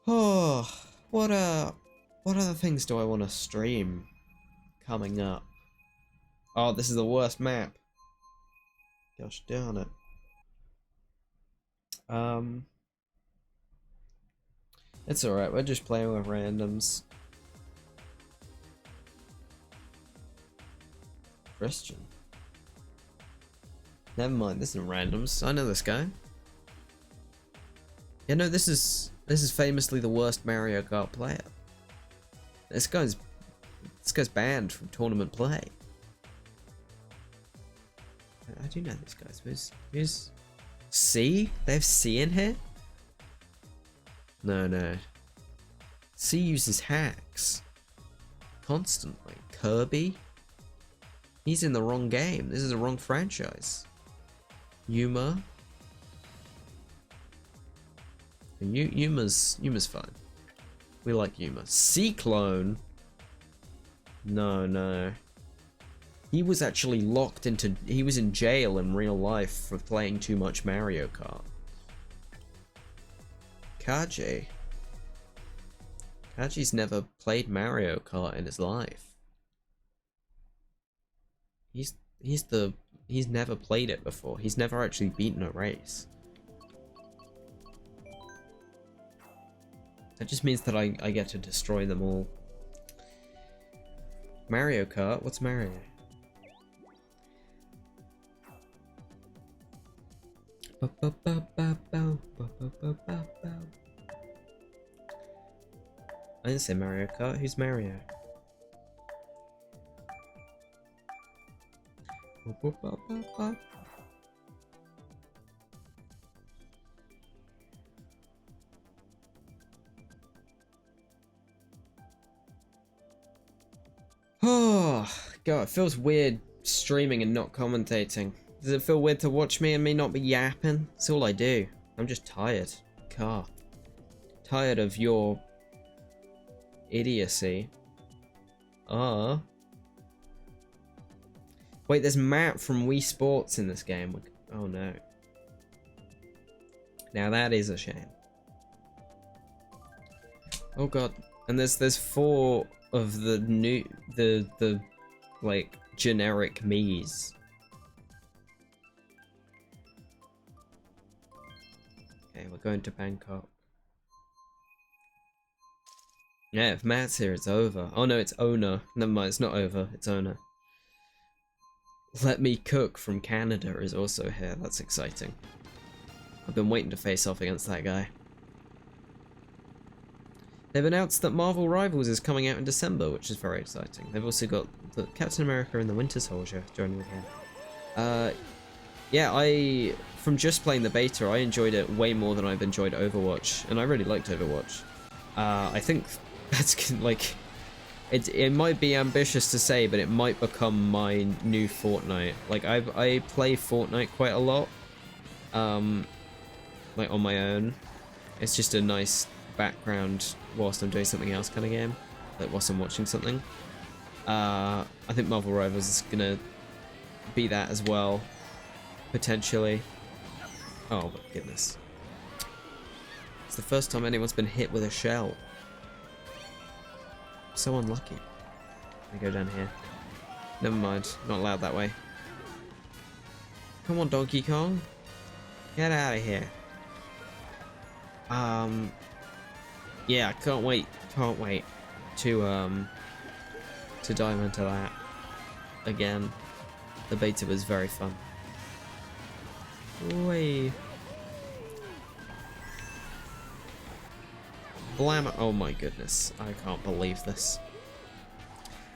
Oh, what other things do I want to stream coming up? Oh, this is the worst map. Gosh darn it. It's alright, we're just playing with randoms. Christian. Never mind, this isn't randoms. I know this guy. Yeah, no, this is famously the worst Mario Kart player. This guy's banned from tournament play. I do know these guys. Who's C? They have C in here? No. C uses hacks constantly. Kirby? He's in the wrong game. This is the wrong franchise. Yuma? Yuma's fine. We like Yuma. C-Clone? No. He was actually locked into... He was in jail in real life for playing too much Mario Kart. Kaji? Kaji's never played Mario Kart in his life. He's never played it before. He's never actually beaten a race. That just means that I get to destroy them all. Mario Kart? What's Mario? I didn't say Mario Kart. Who's Mario? Oh, God, it feels weird streaming and not commentating. Does it feel weird to watch me and me not be yapping? That's all I do. I'm just tired. Tired of your idiocy. Wait, there's Matt from Wii Sports in this game. Oh no. Now that is a shame. Oh god. And there's 4 of the new the like generic Miis. Okay, we're going to Bangkok. Yeah, if Matt's here, it's over. Oh no, it's owner. Never mind, it's not over, it's owner. Let Me Cook from Canada is also here. That's exciting. I've been waiting to face off against that guy. They've announced that Marvel Rivals is coming out in December, which is very exciting. They've also got the Captain America and the Winter Soldier joining the game. Yeah, from just playing the beta, I enjoyed it way more than I've enjoyed Overwatch, and I really liked Overwatch. I think that's like... It might be ambitious to say, but it might become my new Fortnite. Like, I play Fortnite quite a lot, like on my own. It's just a nice background whilst I'm doing something else kind of game, like whilst I'm watching something. I think Marvel Rivals is gonna be that as well, potentially. Oh my goodness. It's the first time anyone's been hit with a shell. So unlucky. I go down here. Never mind, not allowed that way. Come on, Donkey Kong. Get out of here. Yeah, I can't wait to dive into that again. The beta was very fun. Wait. Blam! Oh my goodness, I can't believe this.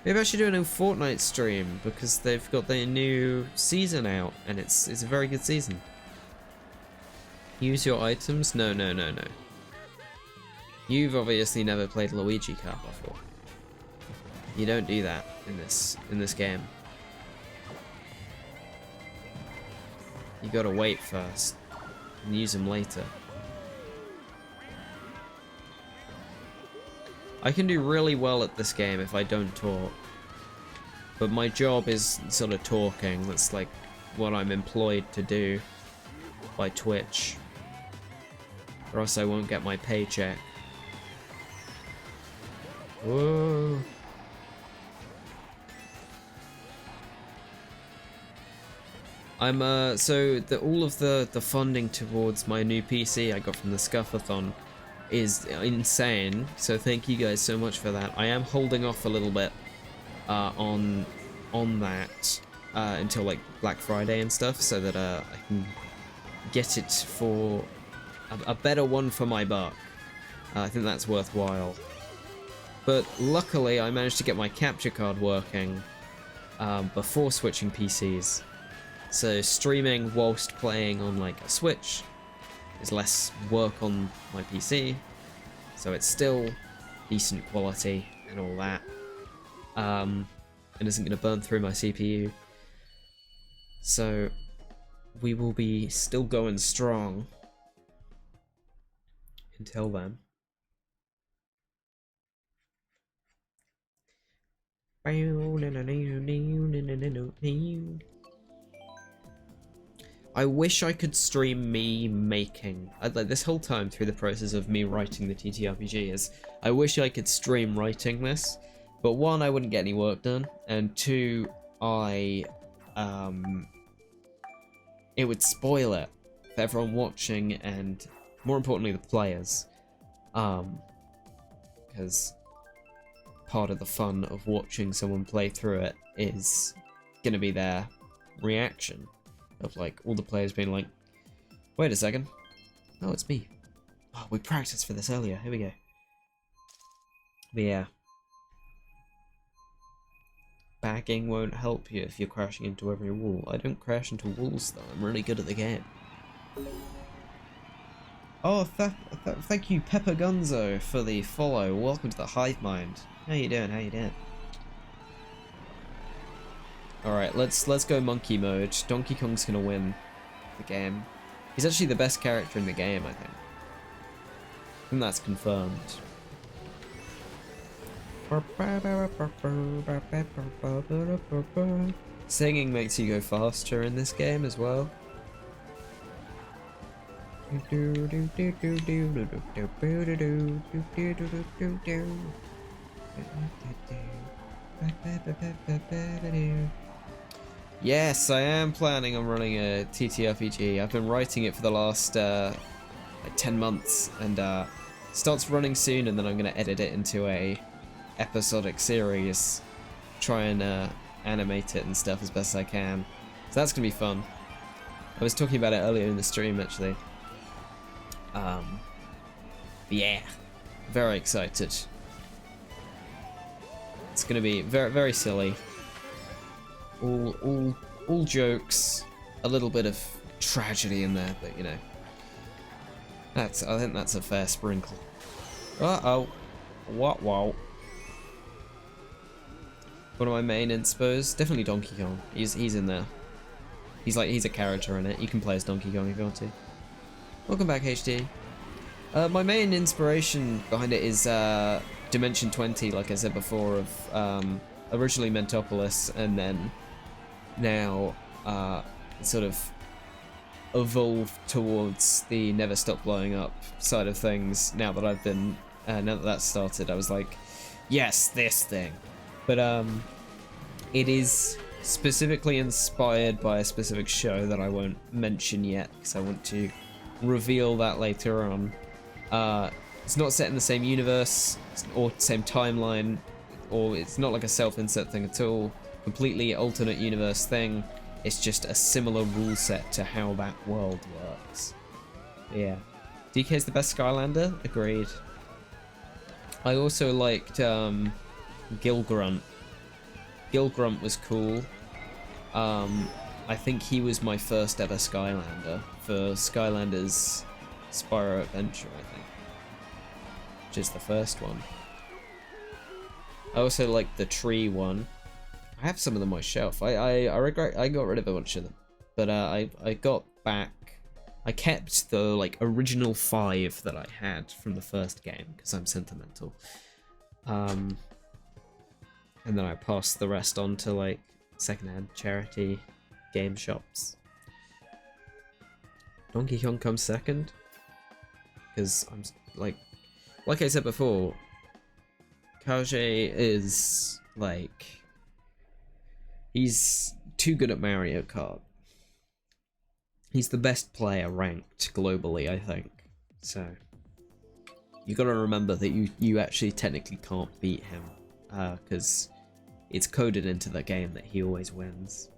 Maybe I should do a new Fortnite stream because they've got their new season out and it's a very good season. Use your items? No. You've obviously never played Luigi Kart before. You don't do that in this game. You gotta wait first and use them later. I can do really well at this game if I don't talk. But my job is sort of talking. That's like what I'm employed to do by Twitch, or else I won't get my paycheck. Whoa. I'm so all of the funding towards my new PC I got from the Scuffathon is insane, so thank you guys so much for that. I am holding off a little bit on that until like Black Friday and stuff, so that I can get it for a better one for my buck. I think that's worthwhile. But luckily I managed to get my capture card working before switching PCs. So streaming whilst playing on like a Switch is less work on my PC, so it's still decent quality and all that, and isn't going to burn through my CPU. So we will be still going strong until then. I wish I could stream me making, like this whole time through the process of me writing the TTRPG is, I wish I could stream writing this, but one, I wouldn't get any work done, and two, it would spoil it for everyone watching, and more importantly the players, because part of the fun of watching someone play through it is gonna be their reaction. Of like all the players being like, wait a second, oh it's me, oh we practiced for this earlier, here we go. But yeah, bagging won't help you if you're crashing into every wall. I don't crash into walls though, I'm really good at the game. Oh, thank you Pepper Gunzo for the follow, welcome to the Hive Mind. How you doing, how you doing? Alright, let's go monkey mode. Donkey Kong's gonna win the game. He's actually the best character in the game, I think. And that's confirmed. Singing makes you go faster in this game as well. Yes, I am planning on running a TTRPG. I've been writing it for the last like 10 months, and starts running soon, and then I'm going to edit it into a episodic series, try and animate it and stuff as best I can. So that's going to be fun. I was talking about it earlier in the stream, actually. Yeah, very excited. It's going to be very, very silly. All jokes, a little bit of tragedy in there, but you know, I think that's a fair sprinkle. Uh-oh. What? Wow. One of my main inspos, definitely Donkey Kong. He's in there. He's a character in it. You can play as Donkey Kong if you want to. Welcome back, HD. My main inspiration behind it is Dimension 20, like I said before, of originally Mentopolis, and then now sort of evolved towards the Never Stop Blowing Up side of things. Now that I've been, now that that's started, I was like, yes, this thing. But it is specifically inspired by a specific show that I won't mention yet, because I want to reveal that later on. It's not set in the same universe or same timeline, or it's not like a self-insert thing at all. Completely alternate universe thing. It's just a similar rule set to how that world works. Yeah. DK's the best Skylander? Agreed. I also liked Gilgrunt. Gilgrunt was cool. I think he was my first ever Skylander for Skylanders Spyro Adventure, I think. Which is the first one. I also like the tree one. I have some of them on my shelf. I regret I got rid of a bunch of them, but I got back. I kept the like original 5 that I had from the first game because I'm sentimental. And then I passed the rest on to like secondhand charity game shops. Donkey Kong comes second because I'm like I said before, Kaji is like, he's too good at Mario Kart. He's the best player ranked globally, I think. So you gotta remember that you actually technically can't beat him because it's coded into the game that he always wins.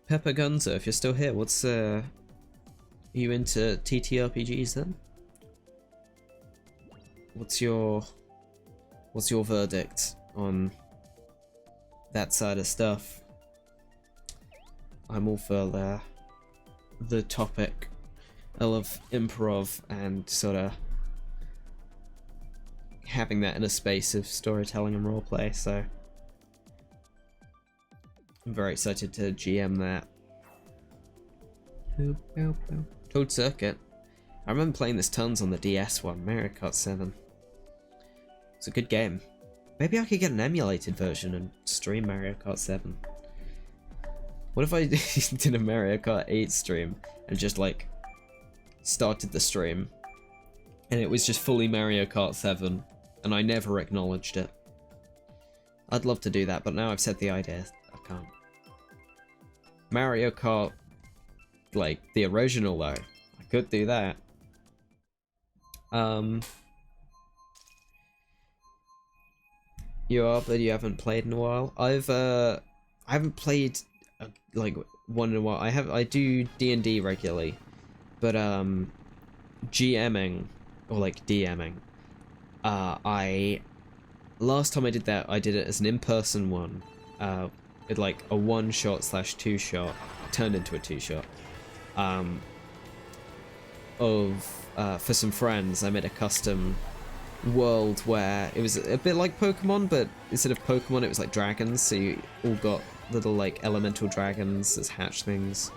Pepper Gunzo, if you're still here, what's are you into TTRPGs then? What's your verdict on that side of stuff? I'm all for the topic. I love improv and sort of having that in a space of storytelling and roleplay, so I'm very excited to GM that. Toad Circuit. I remember playing this tons on the DS one, Mario Kart 7. It's a good game. Maybe I could get an emulated version and stream Mario Kart 7. What if I did a Mario Kart 8 stream and just like started the stream and it was just fully Mario Kart 7 and I never acknowledged it? I'd love to do that, but now I've said the idea, I can't. Mario Kart, like the original though, I could do that. You are, but you haven't played in a while. I haven't played like one in a while. I do D&D regularly, but GMing or like DMing. Last time I did that, I did it as an in-person one. With like a 1-shot / 2-shot turned into a 2-shot. For some friends, I made a custom world where it was a bit like Pokemon, but instead of Pokemon, it was like dragons. So you all got little like elemental dragons as hatchlings.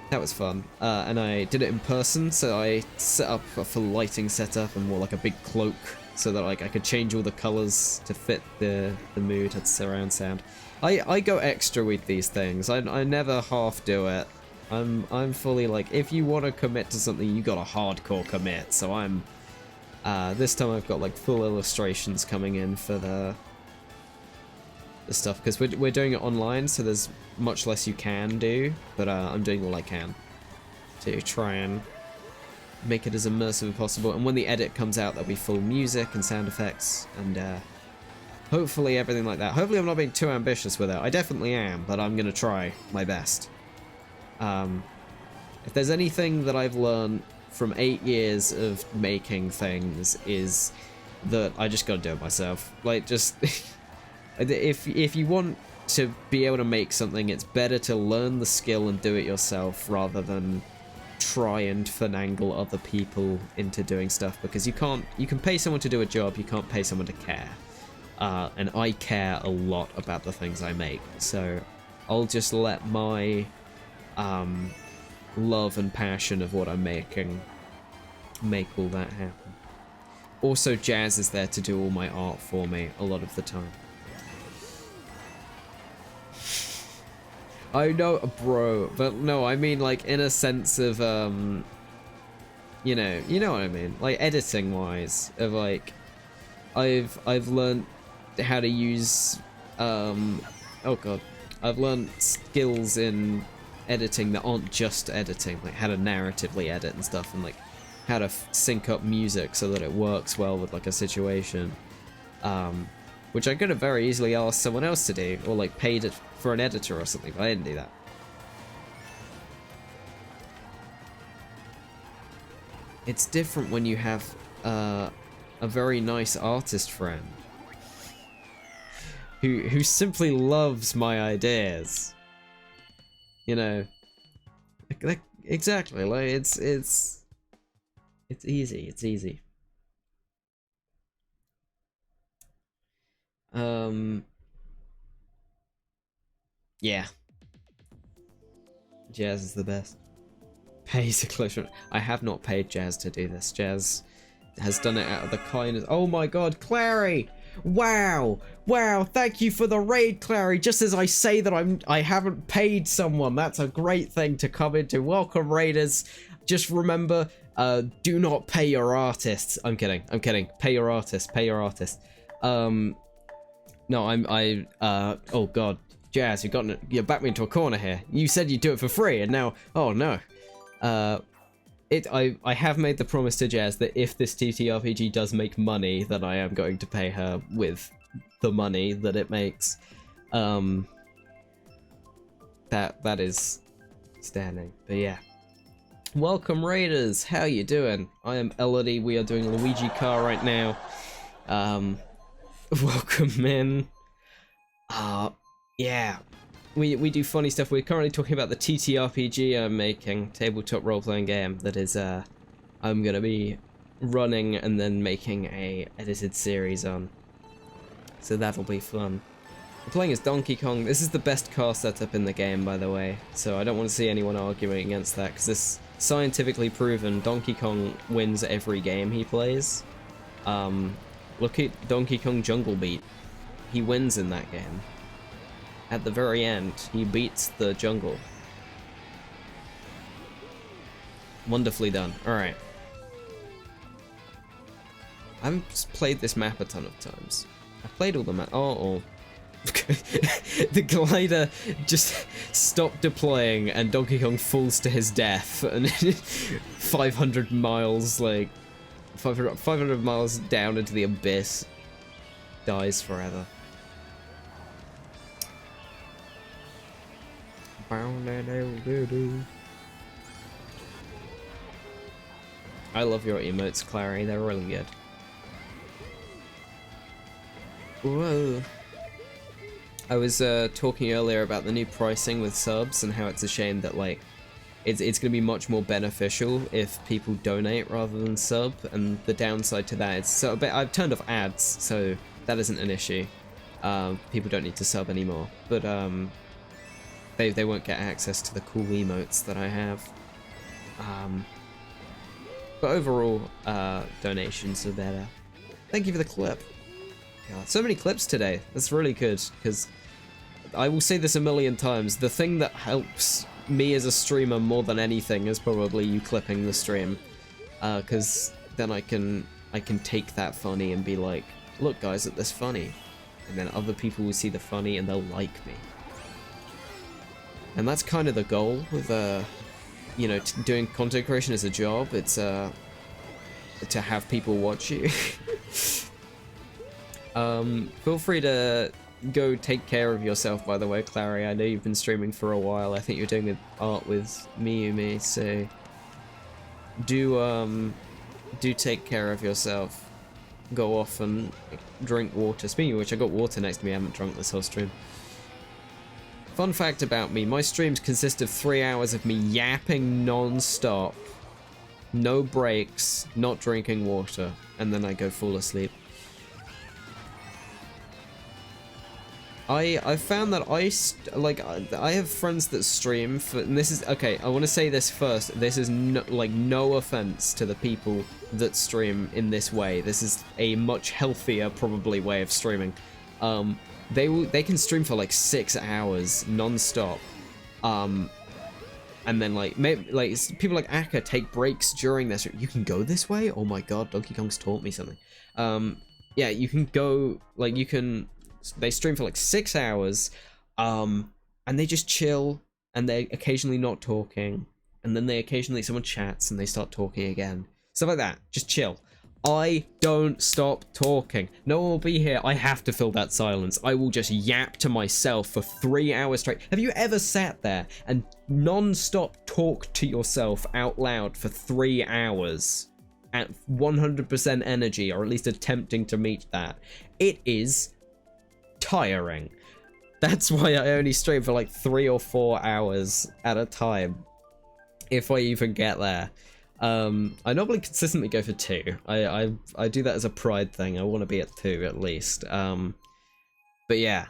That was fun, and I did it in person. So I set up a full lighting setup and wore like a big cloak so that like I could change all the colors to fit the mood. Had surround sound. I go extra with these things. I never half do it. I'm fully like, if you want to commit to something, you got a hardcore commit. So I'm this time I've got like full illustrations coming in for the stuff, because we're doing it online, so there's much less you can do, but I'm doing all I can to try and make it as immersive as possible. And when the edit comes out, there'll be full music and sound effects and hopefully everything like that. Hopefully I'm not being too ambitious with it. I definitely am, but I'm gonna try my best. If there's anything that I've learned from 8 years of making things, is that I just gotta do it myself. Like, just if you want to be able to make something, it's better to learn the skill and do it yourself rather than try and finagle other people into doing stuff, because you can pay someone to do a job, you can't pay someone to care. And I care a lot about the things I make, so I'll just let my love and passion of what I'm making make all that happen. Also, Jazz is there to do all my art for me a lot of the time. I know, bro, but no, I mean like in a sense of you know what I mean, like editing wise, of like I've learned how to use oh god, I've learned skills in editing that aren't just editing, like how to narratively edit and stuff, and like how to sync up music so that it works well with like a situation, which I could have very easily asked someone else to do, or like paid it for an editor or something, but I didn't do that. It's different when you have a very nice artist friend who simply loves my ideas. You know, like exactly, like it's easy. It's easy. Yeah. Jazz is the best. Pays a close. I have not paid Jazz to do this. Jazz has done it out of the kindness. Oh my god, Clary! Wow, wow, thank you for the raid, Clary. Just as I say that I haven't paid someone, that's a great thing to come into. Welcome, raiders. Just remember, do not pay your artists. I'm kidding. Pay your artists. No, oh god, Jazz, you backed me into a corner here. You said you'd do it for free, and now, oh no. I have made the promise to Jazz that if this TTRPG does make money, then I am going to pay her with the money that it makes. That is standing, but yeah. Welcome, raiders. How you doing? I am Elodie. We are doing Luigi car right now. Welcome in. Yeah. We do funny stuff. We're currently talking about the TTRPG I'm making, tabletop role-playing game that is I'm gonna be running and then making a edited series on. So that'll be fun. I'm playing as Donkey Kong. This is the best car setup in the game, by the way, so I don't want to see anyone arguing against that, because this scientifically proven Donkey Kong wins every game he plays. Look at Donkey Kong Jungle Beat. He wins in that game. At the very end, he beats the jungle. Wonderfully done. Alright. I haven't played this map a ton of times. I've played all the map. Oh. The glider just stopped deploying and Donkey Kong falls to his death. And 500 miles, like... 500 miles down into the abyss. Dies forever. I love your emotes, Clary. They're really good. Whoa. I was talking earlier about the new pricing with subs and how it's a shame that like it's going to be much more beneficial if people donate rather than sub, and the downside to that is I've turned off ads, so that isn't an issue. People don't need to sub anymore, but they won't get access to the cool emotes that I have. But overall, donations are better. Thank you for the clip. God, so many clips today. That's really good, because I will say this a million times. The thing that helps me as a streamer more than anything is probably you clipping the stream, because then I can take that funny and be like, look guys, at this funny, and then other people will see the funny and they'll like me. And that's kind of the goal with you know, doing content creation as a job. It's to have people watch you. Feel free to go take care of yourself, by the way, Clary. I know you've been streaming for a while. I think you're doing art with Miyumi, so do take care of yourself. Go off and drink water. Speaking of which, I got water next to me. I haven't drunk this whole stream. Fun fact about me, my streams consist of 3 hours of me yapping non-stop, no breaks, not drinking water, and then I go fall asleep. I found that I have friends that stream for, and this is, okay, I want to say this first, this is no offense to the people that stream in this way. This is a much healthier, probably, way of streaming. They can stream for like 6 hours non-stop, and then like people like Akka take breaks during this. You can go this way? Oh my god, Donkey Kong's taught me something. Yeah, you can go, like, they stream for like 6 hours, and they just chill, and they occasionally not talking, and then they occasionally someone chats and they start talking again, stuff like that. Just chill. I don't stop talking. No one will be here. I have to fill that silence. I will just yap to myself for 3 hours straight. Have you ever sat there and non-stop talked to yourself out loud for 3 hours at 100% energy, or at least attempting to meet that? It is tiring. That's why I only stream for like 3 or 4 hours at a time, if I even get there. I normally consistently go for 2. I do that as a pride thing. I want to be at 2 at least. But yeah,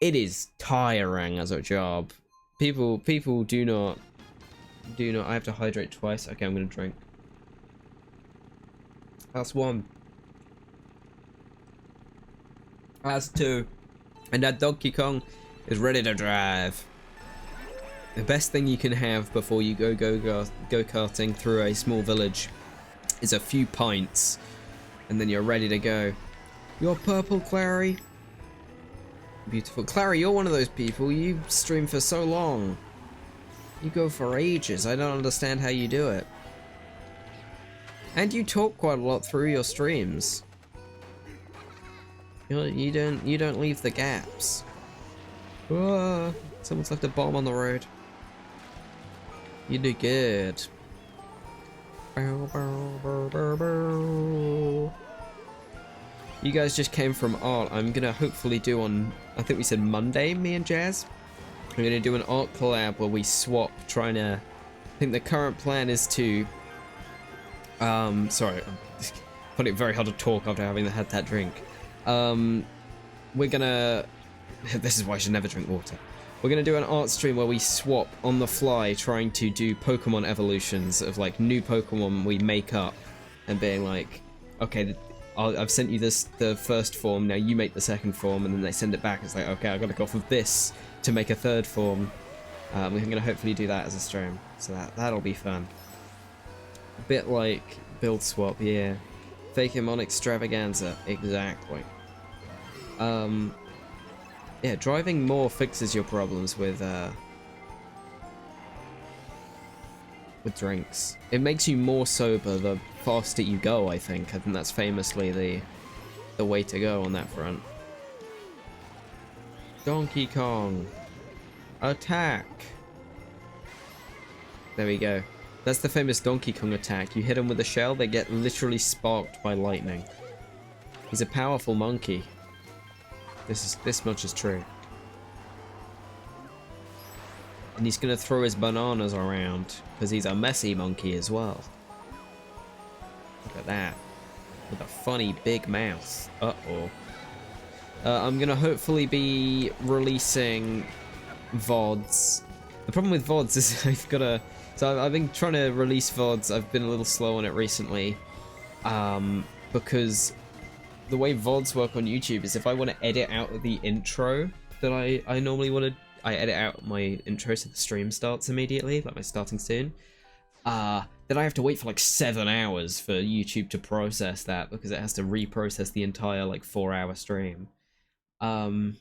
it is tiring as a job. People do not. I have to hydrate twice. Okay, I'm gonna drink. That's one. That's 2. And that Donkey Kong is ready to drive. The best thing you can have before you go karting through a small village is a few pints, and then you're ready to go. You're purple, Clary. Beautiful. Clary, you're one of those people. You stream for so long. You go for ages. I don't understand how you do it. And you talk quite a lot through your streams. You don't leave the gaps. Whoa, someone's left a bomb on the road. You do good. You guys just came from art. I'm gonna hopefully do on, I think we said Monday, me and Jazz. We're gonna do an art collab where we swap, trying to, I think the current plan is to, sorry, I'm finding it very hard to talk after having had that drink. We're gonna, this is why I should never drink water. We're gonna do an art stream where we swap on the fly, trying to do Pokemon evolutions of like new Pokemon we make up, and being like, okay, I've sent you the first form, now you make the second form, and then they send it back. It's like, okay, I gotta go off of this to make a third form. We're gonna hopefully do that as a stream, so that'll be fun. A bit like build swap, yeah. Fakemon extravaganza, exactly. Yeah, driving more fixes your problems with drinks. It makes you more sober the faster you go, I think. I think that's famously the way to go on that front. Donkey Kong. Attack. There we go. That's the famous Donkey Kong attack. You hit them with a shell, they get literally sparked by lightning. He's a powerful monkey. This much is true. And he's gonna throw his bananas around, because he's a messy monkey as well. Look at that. With a funny big mouth. Uh-oh. I'm gonna hopefully be releasing VODs. The problem with VODs is I've gotta... So I've been trying to release VODs. I've been a little slow on it recently. Because the way VODs work on YouTube is if I want to edit out the intro that I normally want to... I edit out my intro so the stream starts immediately, like my starting soon. Then I have to wait for like 7 hours for YouTube to process that, because it has to reprocess the entire like 4-hour stream. No,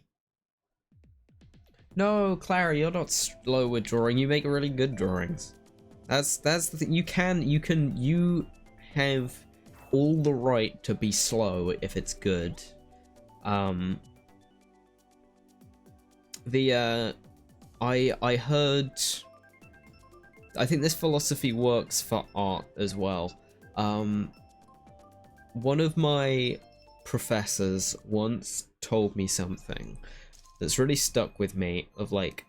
Clara, you're not slow with drawing. You make really good drawings. That's the thing. You have all the right to be slow if it's good. I heard, I think this philosophy works for art as well. One of my professors once told me something that's really stuck with me, of like,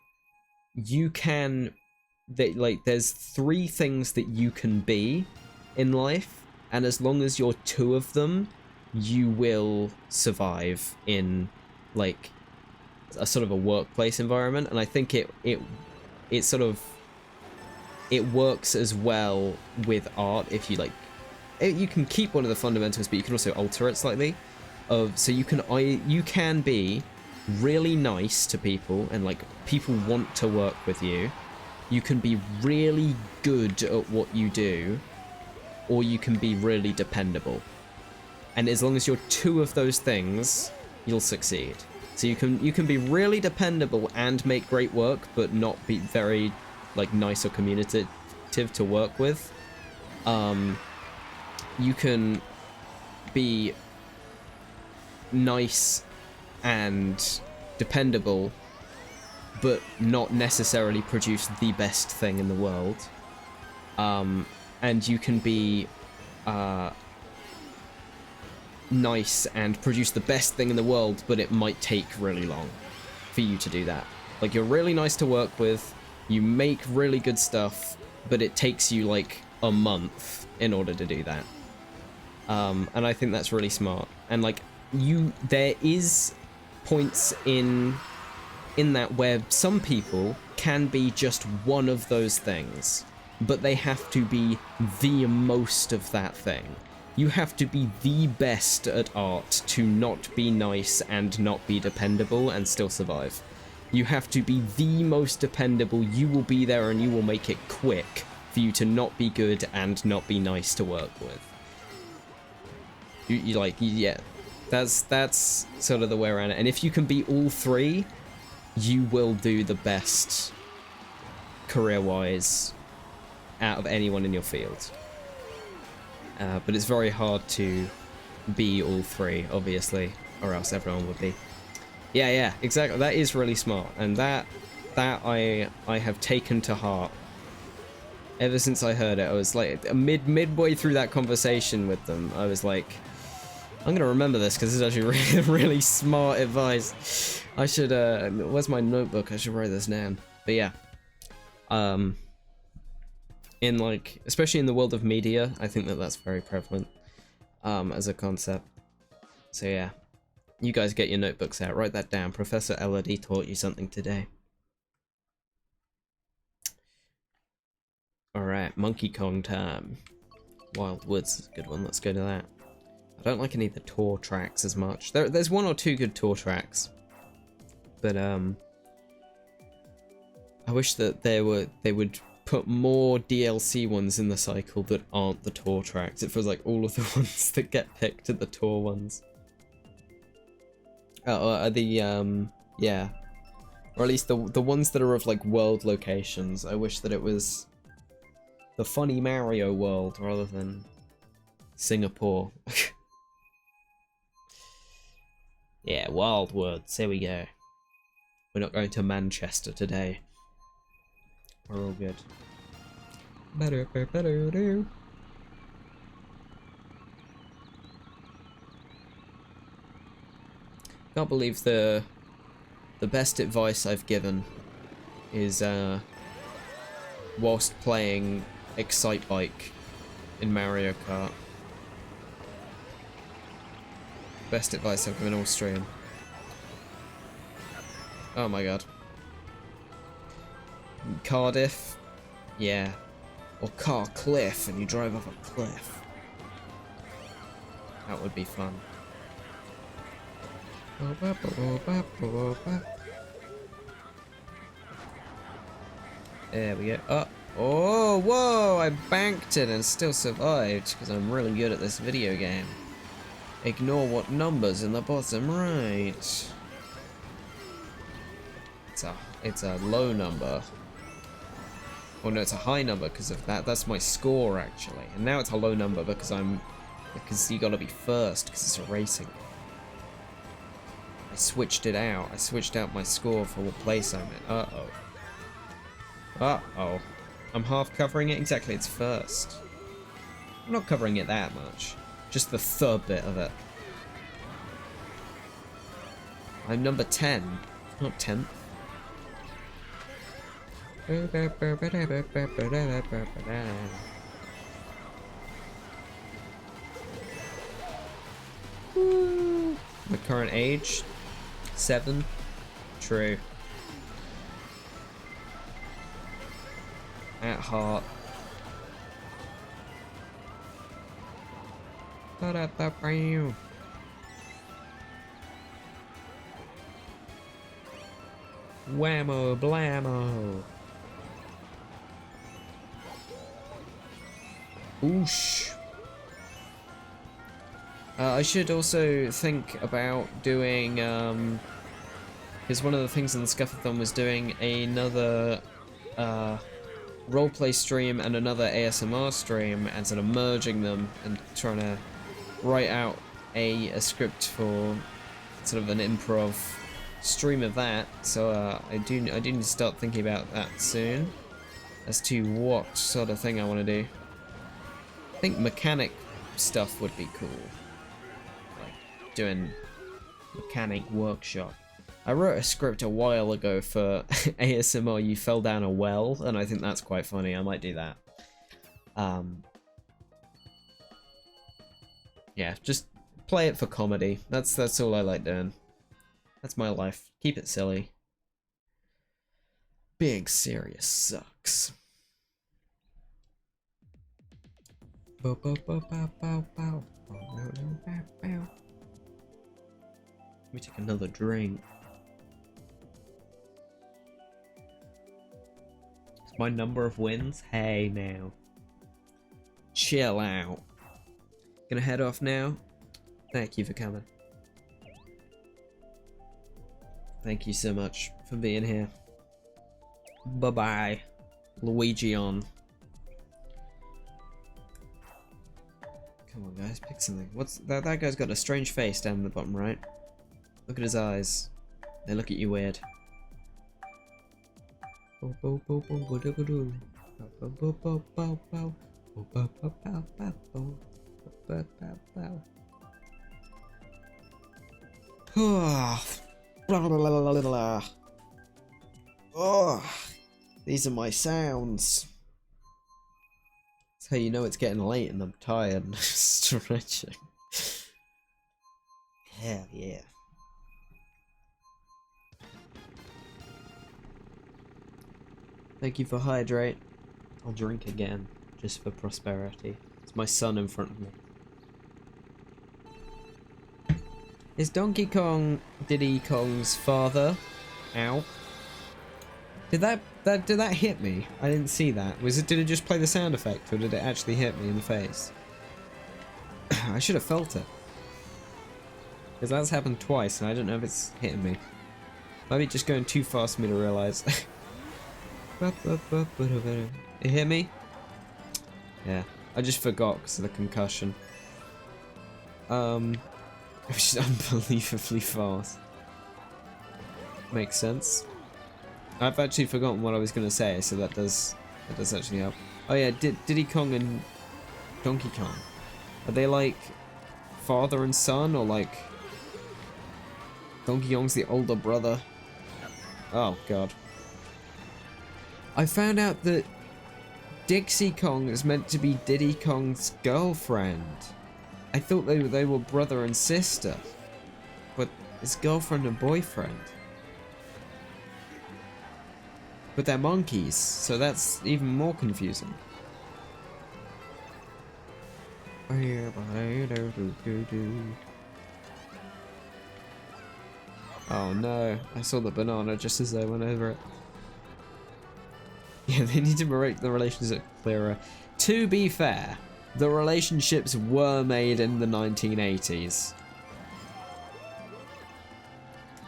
there's 3 things that you can be in life, and as long as you're 2 of them, you will survive in like a sort of a workplace environment. And I think it works as well with art if you like. You can keep one of the fundamentals, but you can also alter it slightly. So you can be really nice to people, and like people want to work with you. You can be really good at what you do, or you can be really dependable. And as long as you're 2 of those things, you'll succeed. So you can be really dependable and make great work, but not be very like nice or communicative to work with. You can be nice and dependable, but not necessarily produce the best thing in the world. And you can be nice and produce the best thing in the world, but it might take really long for you to do that. Like, you're really nice to work with, you make really good stuff, but it takes you like a month in order to do that. And I think that's really smart. And like, there is points in that where some people can be just one of those things, but they have to be the most of that thing. You have to be the best at art to not be nice and not be dependable and still survive. You have to be the most dependable. You will be there and you will make it quick for you to not be good and not be nice to work with. You like, yeah, that's sort of the way around it. And if you can be all three, you will do the best career-wise out of anyone in your field. But it's very hard to be all three, obviously, or else everyone would be. Yeah, exactly. That is really smart, and that I have taken to heart. Ever since I heard it, I was like, midway through that conversation with them, I was like, I'm gonna remember this because this is actually really, really smart advice. I should, where's my notebook? I should write this down. But yeah, in like, especially in the world of media, I think that that's very prevalent, as a concept. So yeah, you guys get your notebooks out, write that down. Professor Elodie taught you something today. Alright, Monkey Kong time. Wild Woods is a good one, let's go to that. I don't like any of the tour tracks as much. There's one or two good tour tracks. But I wish that they would put more DLC ones in the cycle that aren't the tour tracks. It feels like all of the ones that get picked are the tour ones. Yeah. Or at least the ones that are of like world locations. I wish that it was the funny Mario world rather than Singapore. Yeah, Wild Woods, here we go. We're not going to Manchester today. We're all good. Can't believe the best advice I've given is whilst playing Excite Bike in Mario Kart. Best advice I've given all stream. Oh my god. Cardiff, yeah. Or Carcliff and you drive off a cliff. That would be fun. There we go. Oh, whoa! I banked it and still survived because I'm really good at this video game. Ignore what number's in the bottom right. It's a low number. Oh no, it's a high number because of that. That's my score actually. And now it's a low number because you gotta be first because it's a racing game. I switched it out. I switched out my score for what place I'm in. Uh-oh. Uh-oh. I'm half covering it. Exactly, it's first. I'm not covering it that much. Just the third bit of it. I'm number 10, not 10th. My current age? 7. True. At heart. Whammo blammo. Oosh. I should also think about doing, because one of the things in the Scuffleathon was doing another roleplay stream and another ASMR stream and sort of merging them and trying to write out a script for sort of an improv stream of that. So I do need to start thinking about that soon as to what sort of thing I want to do. I think mechanic stuff would be cool, like doing mechanic workshop. I wrote a script a while ago for ASMR You Fell Down a Well, and I think that's quite funny. I might do that. Yeah, just play it for comedy. That's all I like doing. That's my life. Keep it silly. Being serious sucks. Let me take another drink. It's my number of wins? Hey now. Chill out. Gonna head off now. Thank you for coming. Thank you so much for being here. Bye-bye. Luigi on. Come on, guys, pick something. What's that? That guy's got a strange face down in the bottom right. Look at his eyes. They look at you weird. Oh, these are my sounds. That's how you know it's getting late and I'm tired and stretching. Hell yeah. Thank you for hydrate. I'll drink again, just for prosperity. It's my son in front of me. Is Donkey Kong Diddy Kong's father? Ow. Did that hit me? I didn't see that. Did it just play the sound effect or did it actually hit me in the face? I should have felt it. Because that's happened twice and I don't know if it's hitting me. Maybe just going too fast for me to realise. It hit me? Yeah. I just forgot because of the concussion. It was just unbelievably fast. Makes sense. I've actually forgotten what I was going to say, so that does actually help. Oh yeah, Diddy Kong and Donkey Kong. Are they like father and son, or like Donkey Kong's the older brother? Oh god. I found out that Dixie Kong is meant to be Diddy Kong's girlfriend. I thought they were brother and sister, but it's girlfriend and boyfriend. But they're monkeys, so that's even more confusing. Oh no, I saw the banana just as I went over it. Yeah, they need to make the relationship clearer. To be fair, the relationships were made in the 1980s.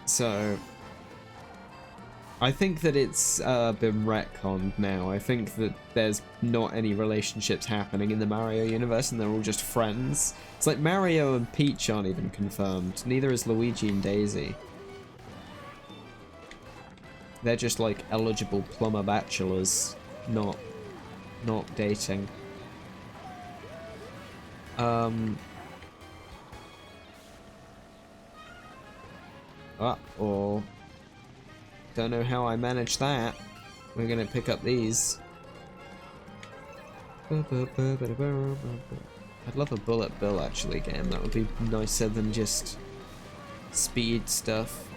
So I think that it's been retconned now. I think that there's not any relationships happening in the Mario universe and they're all just friends. It's like Mario and Peach aren't even confirmed. Neither is Luigi and Daisy. They're just like eligible plumber bachelors, not dating. Uh-oh. Don't know how I managed that. We're gonna pick up these. I'd love a bullet bill actually game. That would be nicer than just speed stuff.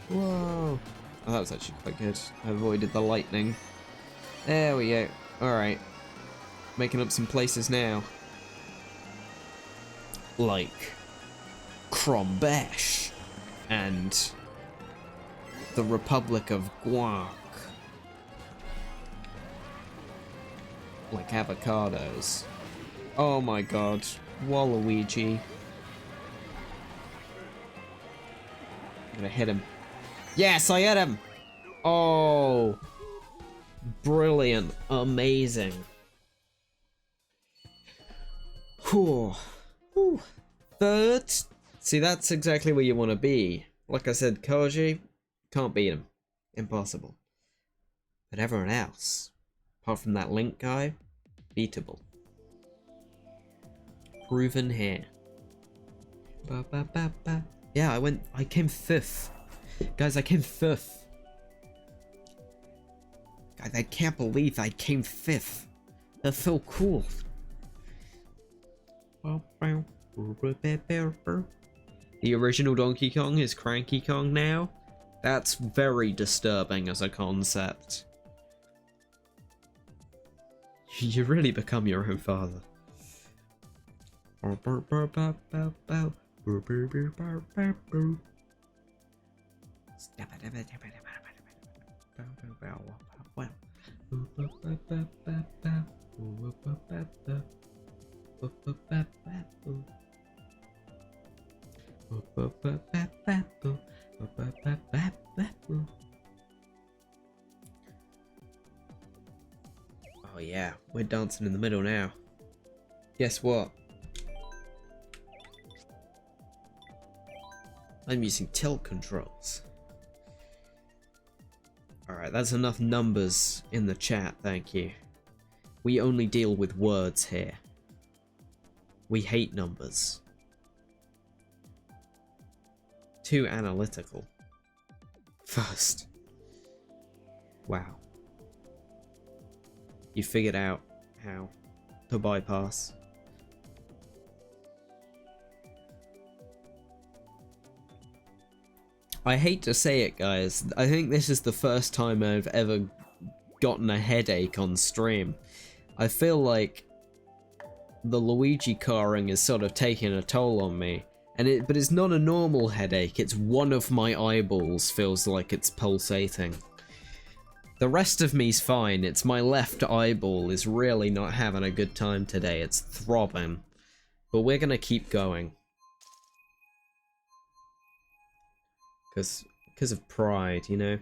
Whoa. Oh, that was actually quite good. I avoided the lightning. There we go. Alright. Making up some places now. Like Crombesh and the Republic of Guac. Like avocados. Oh my god. Waluigi. I'm gonna hit him. Yes, I hit him! Oh! Brilliant. Amazing. Whew. Whew. Third. See, that's exactly where you want to be. Like I said, Koji, can't beat him. Impossible. But everyone else, apart from that Link guy, beatable. Proven here. Ba, ba, ba, ba. Yeah, I came 5th. Guys, I came 5th. Guys, I can't believe I came 5th. That's so cool. The original Donkey Kong is Cranky Kong now? That's very disturbing as a concept. You really become your own father. Oh yeah, we're dancing in the middle now. Guess what? I'm using tilt controls. Alright, that's enough numbers in the chat, thank you. We only deal with words here. We hate numbers. Too analytical. First. Wow. You figured out how to bypass. I hate to say it, guys. I think this is the first time I've ever gotten a headache on stream. I feel like the Luigi carring is sort of taking a toll on me. But it's not a normal headache, it's one of my eyeballs feels like it's pulsating. The rest of me's fine, it's my left eyeball is really not having a good time today, it's throbbing. But we're gonna keep going. Because of pride, you know?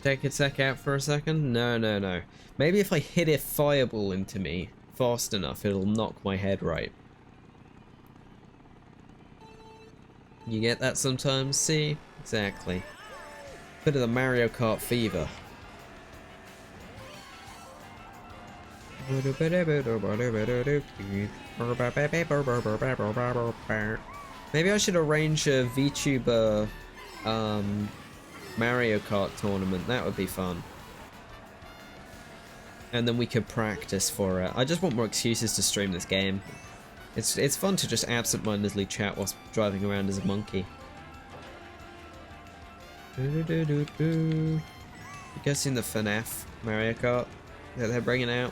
Take a sec out for a second? No. Maybe if I hit a fireball into me fast enough, it'll knock my head right. You get that sometimes? See? Exactly. Bit of the Mario Kart fever. Maybe I should arrange a VTuber Mario Kart tournament. That would be fun. And then we could practice for it. I just want more excuses to stream this game. It's fun to just absent-mindedly chat whilst driving around as a monkey. You guys seen the FNAF Mario Kart that they're bringing out?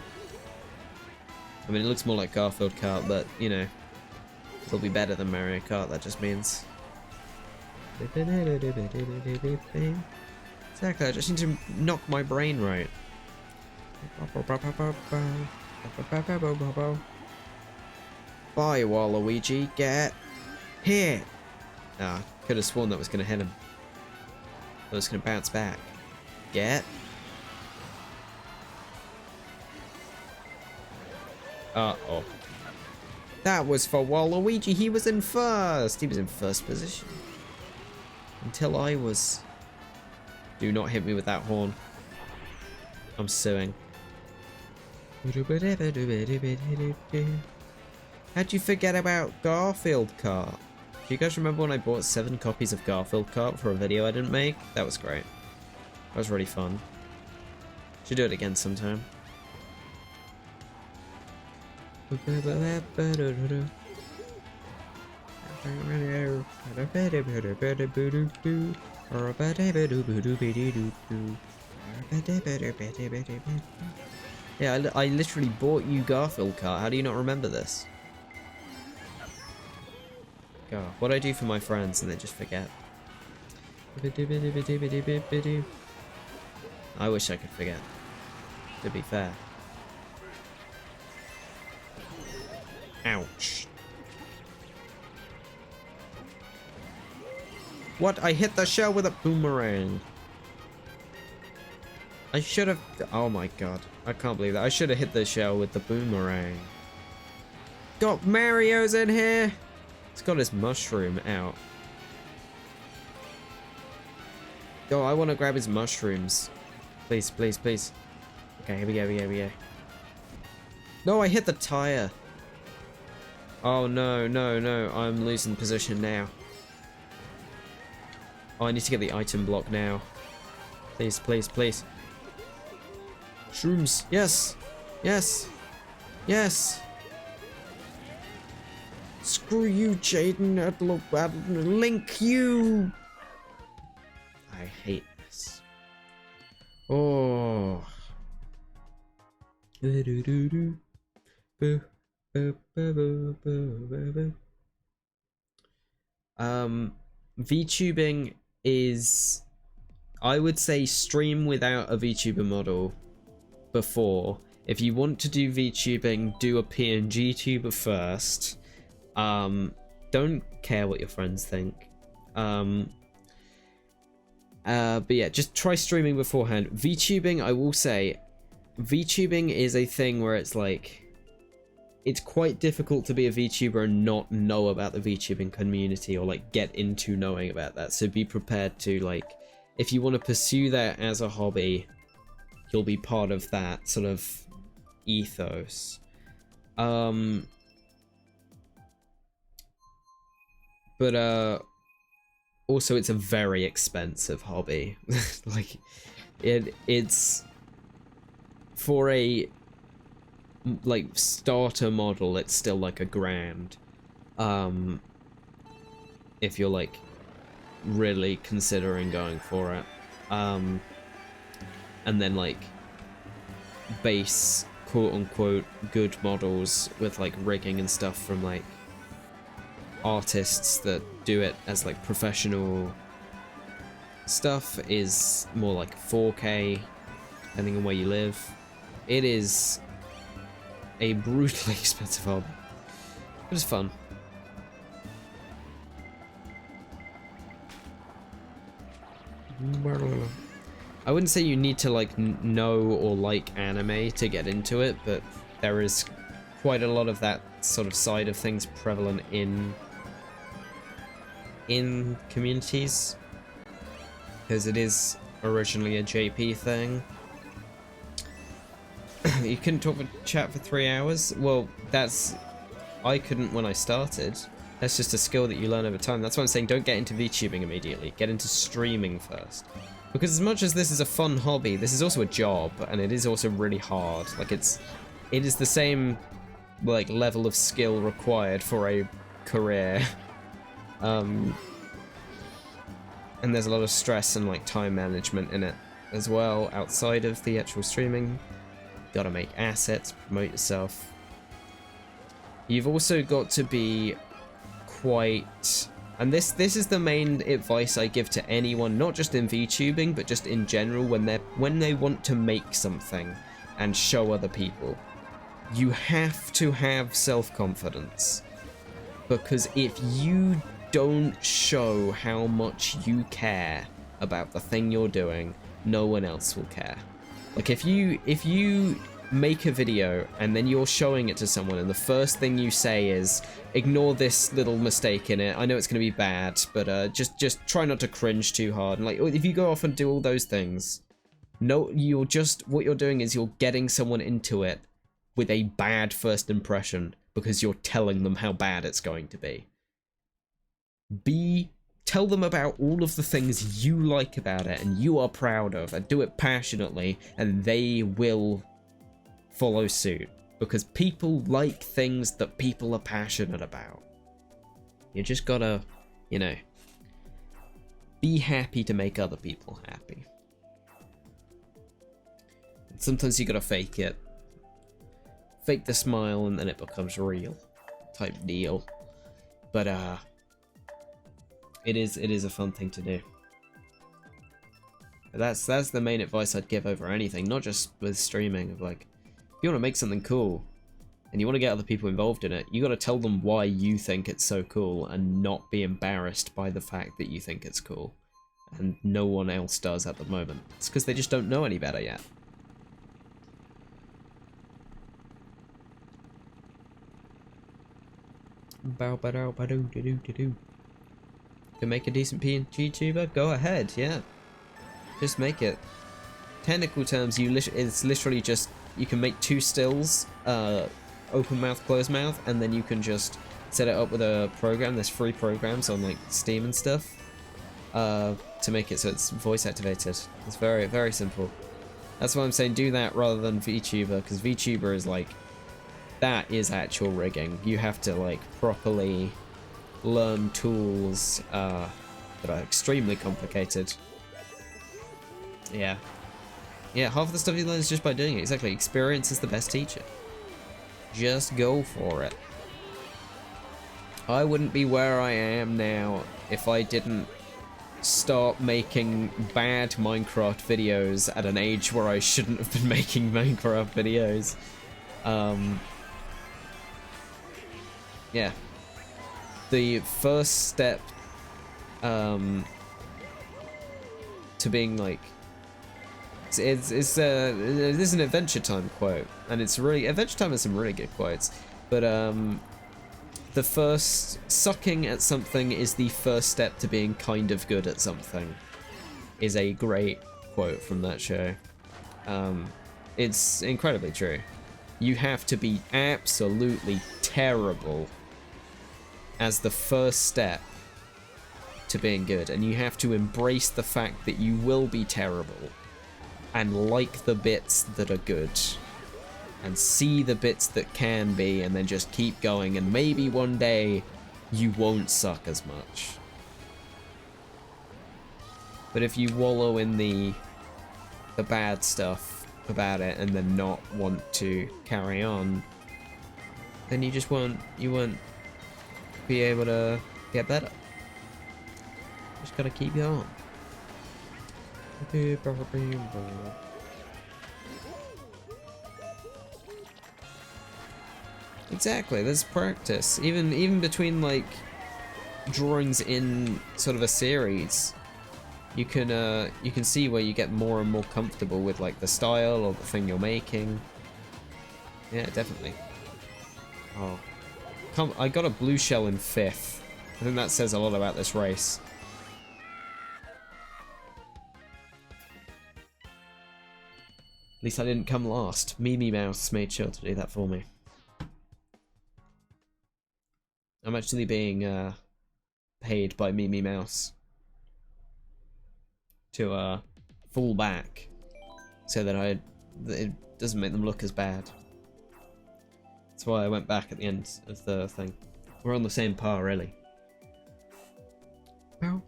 I mean, it looks more like Garfield Kart, but, you know, it'll be better than Mario Kart, that just means. Exactly, I just need to knock my brain right. Bye, Waluigi, get hit! Ah, could have sworn that was going to hit him. That was going to bounce back. Get. Uh-oh. That was for Waluigi, he was in first! He was in first position. Until I was... Do not hit me with that horn. I'm suing. How'd you forget about Garfield Kart? Do you guys remember when I bought 7 copies of Garfield Kart for a video I didn't make? That was great. That was really fun. Should do it again sometime. Yeah, I literally bought you Garfield Kart. How do you not remember this? God, what I do for my friends and they just forget. I wish I could forget, to be fair. Ouch. What? I hit the shell with a boomerang. I should have... Oh my god. I can't believe that. I should have hit the shell with the boomerang. Got Mario's in here! He's got his mushroom out. Yo, I want to grab his mushrooms. Please, please, please. Okay, here we go, here we go. No, I hit the tire. Oh no, no, no. I'm losing position now. Oh, I need to get the item block now. Please, please, please. Shrooms. Yes. Yes. Yes. Screw you, Jaden. Link you. I hate this. Oh. VTubing is, I would say, stream without a VTuber model before. If you want to do VTubing, do a PNG tuber first. Don't care what your friends think. But yeah, just try streaming beforehand. VTubing, I will say, VTubing is a thing where it's like, it's quite difficult to be a VTuber and not know about the VTubing community or like get into knowing about that. So be prepared to, like, if you want to pursue that as a hobby, you'll be part of that sort of ethos. But also it's a very expensive hobby. Like it's for a like starter model, it's still like $1,000. If you're like really considering going for it. And then like base quote unquote good models with like rigging and stuff from like artists that do it as like professional stuff is more like 4K, depending on where you live. It is a brutally expensive hobby, but it's fun. I wouldn't say you need to like know or like anime to get into it, but there is quite a lot of that sort of side of things prevalent in communities, because it is originally a JP thing. You couldn't talk for chat for 3 hours? Well, I couldn't when I started. That's just a skill that you learn over time. That's why I'm saying don't get into VTubing immediately. Get into streaming first. Because as much as this is a fun hobby, this is also a job, and it is also really hard. Like it is the same like level of skill required for a career. And there's a lot of stress and like time management in it as well, outside of the actual streaming. Gotta make assets, promote yourself. You've also got to be quite, and this is the main advice I give to anyone, not just in VTubing, but just in general, when they want to make something and show other people. You have to have self-confidence, because if you don't show how much you care about the thing you're doing, no one else will care. Like if you make a video and then you're showing it to someone and the first thing you say is, ignore this little mistake in it, I know it's going to be bad, but just try not to cringe too hard. And like if you go off and do all those things, no, what you're doing is you're getting someone into it with a bad first impression because you're telling them how bad it's going to be. Tell them about all of the things you like about it and you are proud of, and do it passionately, and they will follow suit, because people like things that people are passionate about. You just gotta, you know, be happy to make other people happy. And sometimes you gotta fake it. Fake the smile and then it becomes real type deal. But it is a fun thing to do. But that's the main advice I'd give over anything, not just with streaming. Of like, if you want to make something cool and you want to get other people involved in it, you got to tell them why you think it's so cool and not be embarrassed by the fact that you think it's cool. And no one else does at the moment. It's because they just don't know any better yet. Bow ba dow ba doo doo doo doo. To make a decent PNG tuber, go ahead, yeah. Just make it. Technical terms, it's literally just, you can make 2 stills, open mouth, close mouth, and then you can just set it up with a program. There's free programs on like Steam and stuff, to make it so it's voice activated. It's very, very simple. That's why I'm saying do that rather than VTuber, because VTuber is like that is actual rigging. You have to like properly learn tools that are extremely complicated. Yeah. Yeah, half of the stuff you learn is just by doing it. Exactly. Experience is the best teacher. Just go for it. I wouldn't be where I am now if I didn't start making bad Minecraft videos at an age where I shouldn't have been making Minecraft videos. Yeah. The first step to being like, this is an Adventure Time quote, and it's really, Adventure Time has some really good quotes, but the first, sucking at something is the first step to being kind of good at something, is a great quote from that show. It's incredibly true. You have to be absolutely terrible as the first step to being good, and you have to embrace the fact that you will be terrible and like the bits that are good and see the bits that can be, and then just keep going, and maybe one day you won't suck as much. But if you wallow in the bad stuff about it and then not want to carry on, then you won't be able to get better. Just gotta keep going. Exactly, there's practice. Even between like drawings in sort of a series, you can see where you get more and more comfortable with like the style or the thing you're making. Yeah, definitely. Oh, I got a blue shell in 5th. I think that says a lot about this race. At least I didn't come last. Mimi Mouse made sure to do that for me. I'm actually being paid by Mimi Mouse to fall back so that it doesn't make them look as bad. That's why I went back at the end of the thing. We're on the same par, really. Oh.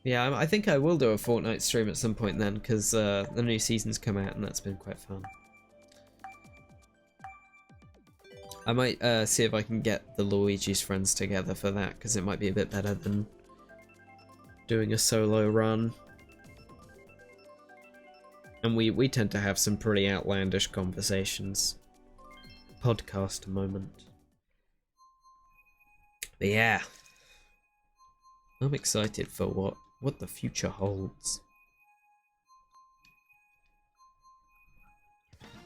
Yeah, I think I will do a Fortnite stream at some point then, because the new season's come out and that's been quite fun. I might see if I can get the Luigi's friends together for that, because it might be a bit better than doing a solo run. And we tend to have some pretty outlandish conversations. Podcast moment. But yeah. I'm excited for what the future holds.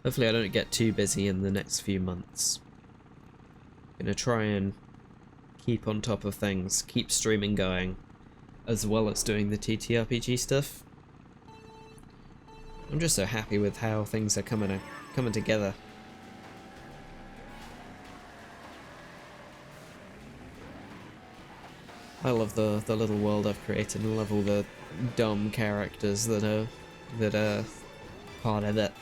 Hopefully I don't get too busy in the next few months. Gonna try and keep on top of things, keep streaming going, as well as doing the TTRPG stuff. I'm just so happy with how things are coming together. I love the little world I've created, and I love all the dumb characters that are part of it.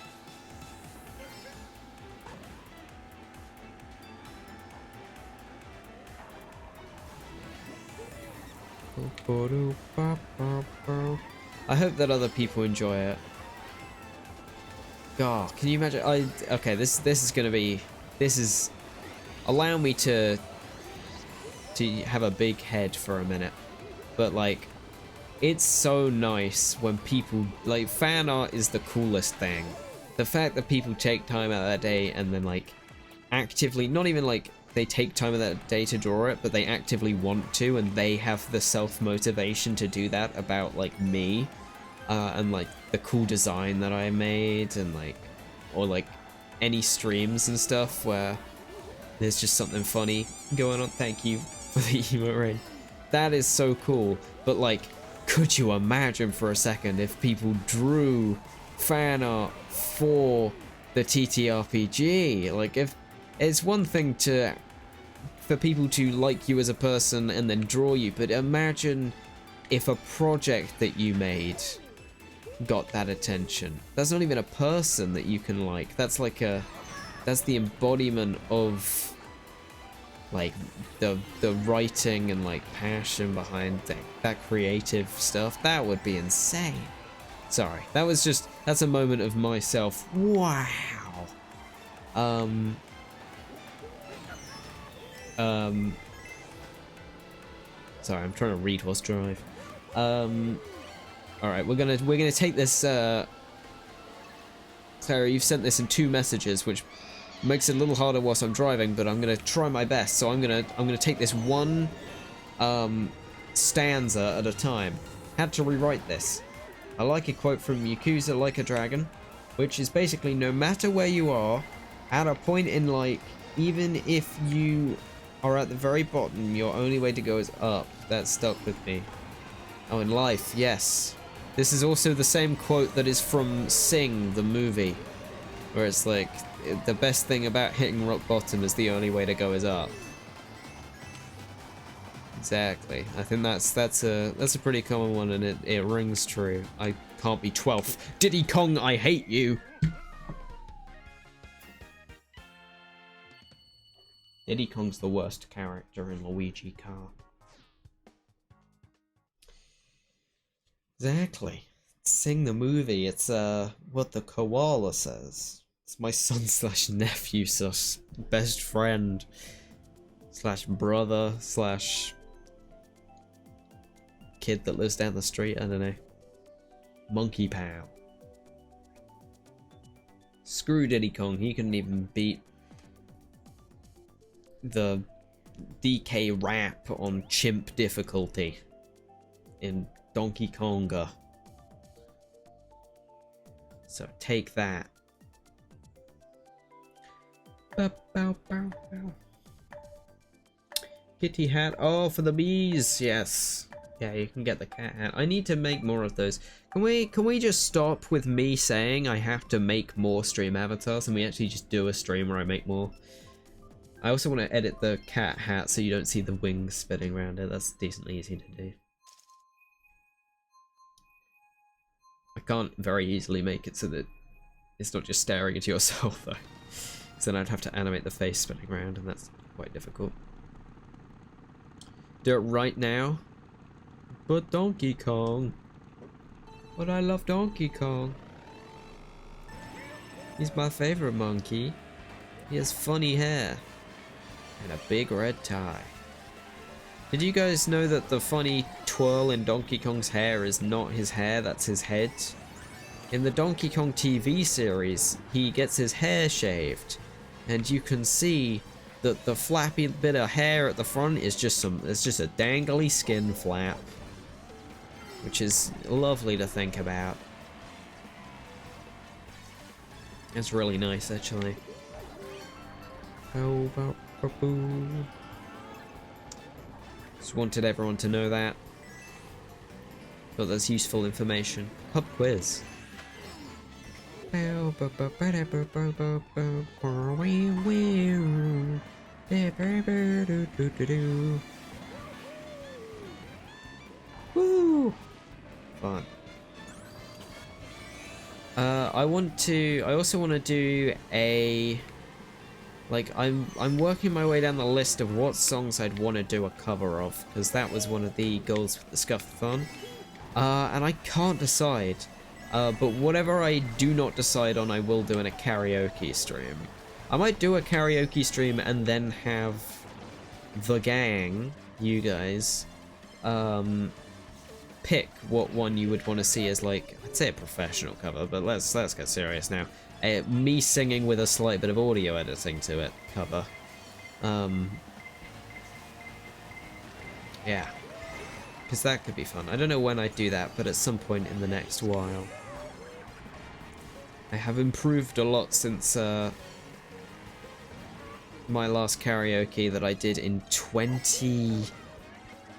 I hope that other people enjoy it. God, can you imagine? Okay, this is gonna be, allow me to have a big head for a minute, but like, it's so nice when people, like, fan art is the coolest thing. The fact that people take time out of their day and then like actively, not even like they take time of that day to draw it, but they actively want to, and they have the self-motivation to do that about like me, and like the cool design that I made, and like, or like any streams and stuff where there's just something funny going on. Thank you for the emote raid. That is so cool. But like, could you imagine for a second if people drew fan art for the TTRPG? Like, if it's one thing for people to like you as a person and then draw you, but imagine if a project that you made got that attention. That's not even a person that you can like. That's like that's the embodiment of like the writing and like passion behind that creative stuff. That would be insane. Sorry, that's a moment of myself. Wow. Sorry, I'm trying to read horse drive. All right, we're gonna take this. Sarah, you've sent this in 2 messages, which makes it a little harder whilst I'm driving, but I'm gonna try my best. So I'm gonna take this one stanza at a time. Had to rewrite this. I like a quote from Yakuza Like a Dragon, which is basically, no matter where you are, at a point in like, even if you are at the very bottom, your only way to go is up. That stuck with me. Oh, in life, yes. This is also the same quote that is from Sing, the movie, where it's like, the best thing about hitting rock bottom is the only way to go is up. Exactly. I think that's a pretty common one, and it rings true. I can't be 12th. Diddy Kong, I hate you. Diddy Kong's the worst character in Luigi Car. Exactly. Sing the movie. It's what the koala says. It's my son slash nephew slash best friend slash brother slash kid that lives down the street. I don't know. Monkey pal. Screw Diddy Kong. He couldn't even beat the DK rap on chimp difficulty in Donkey Konga. So take that. Bow, bow, bow, bow. Kitty hat. Oh, for the bees. Yes. Yeah, you can get the cat hat. I need to make more of those. Can we just stop with me saying I have to make more stream avatars and we actually just do a stream where I make more? I also want to edit the cat hat so you don't see the wings spinning around it. That's decently easy to do. I can't very easily make it so that it's not just staring at yourself though. So then I'd have to animate the face spinning around, and that's quite difficult. Do it right now. But Donkey Kong. But I love Donkey Kong. He's my favorite monkey. He has funny hair. And a big red tie. Did you guys know that the funny twirl in Donkey Kong's hair is not his hair, that's his head? In the Donkey Kong TV series, he gets his hair shaved. And you can see that the flappy bit of hair at the front is just it's just a dangly skin flap. Which is lovely to think about. It's really nice, actually. Just wanted everyone to know that. But that's useful information. Pub quiz. Woo! Fun. I also want to do a, like, I'm working my way down the list of what songs I'd want to do a cover of, because that was one of the goals for the Scuff-a-thon. And I can't decide. But whatever I do not decide on, I will do in a karaoke stream. I might do a karaoke stream and then have the gang, you guys, pick what one you would want to see as, like, I'd say a professional cover, but let's get serious now. Me singing with a slight bit of audio editing to it cover. Yeah. Because that could be fun. I don't know when I'd do that, but at some point in the next while. I have improved a lot since my last karaoke that I did in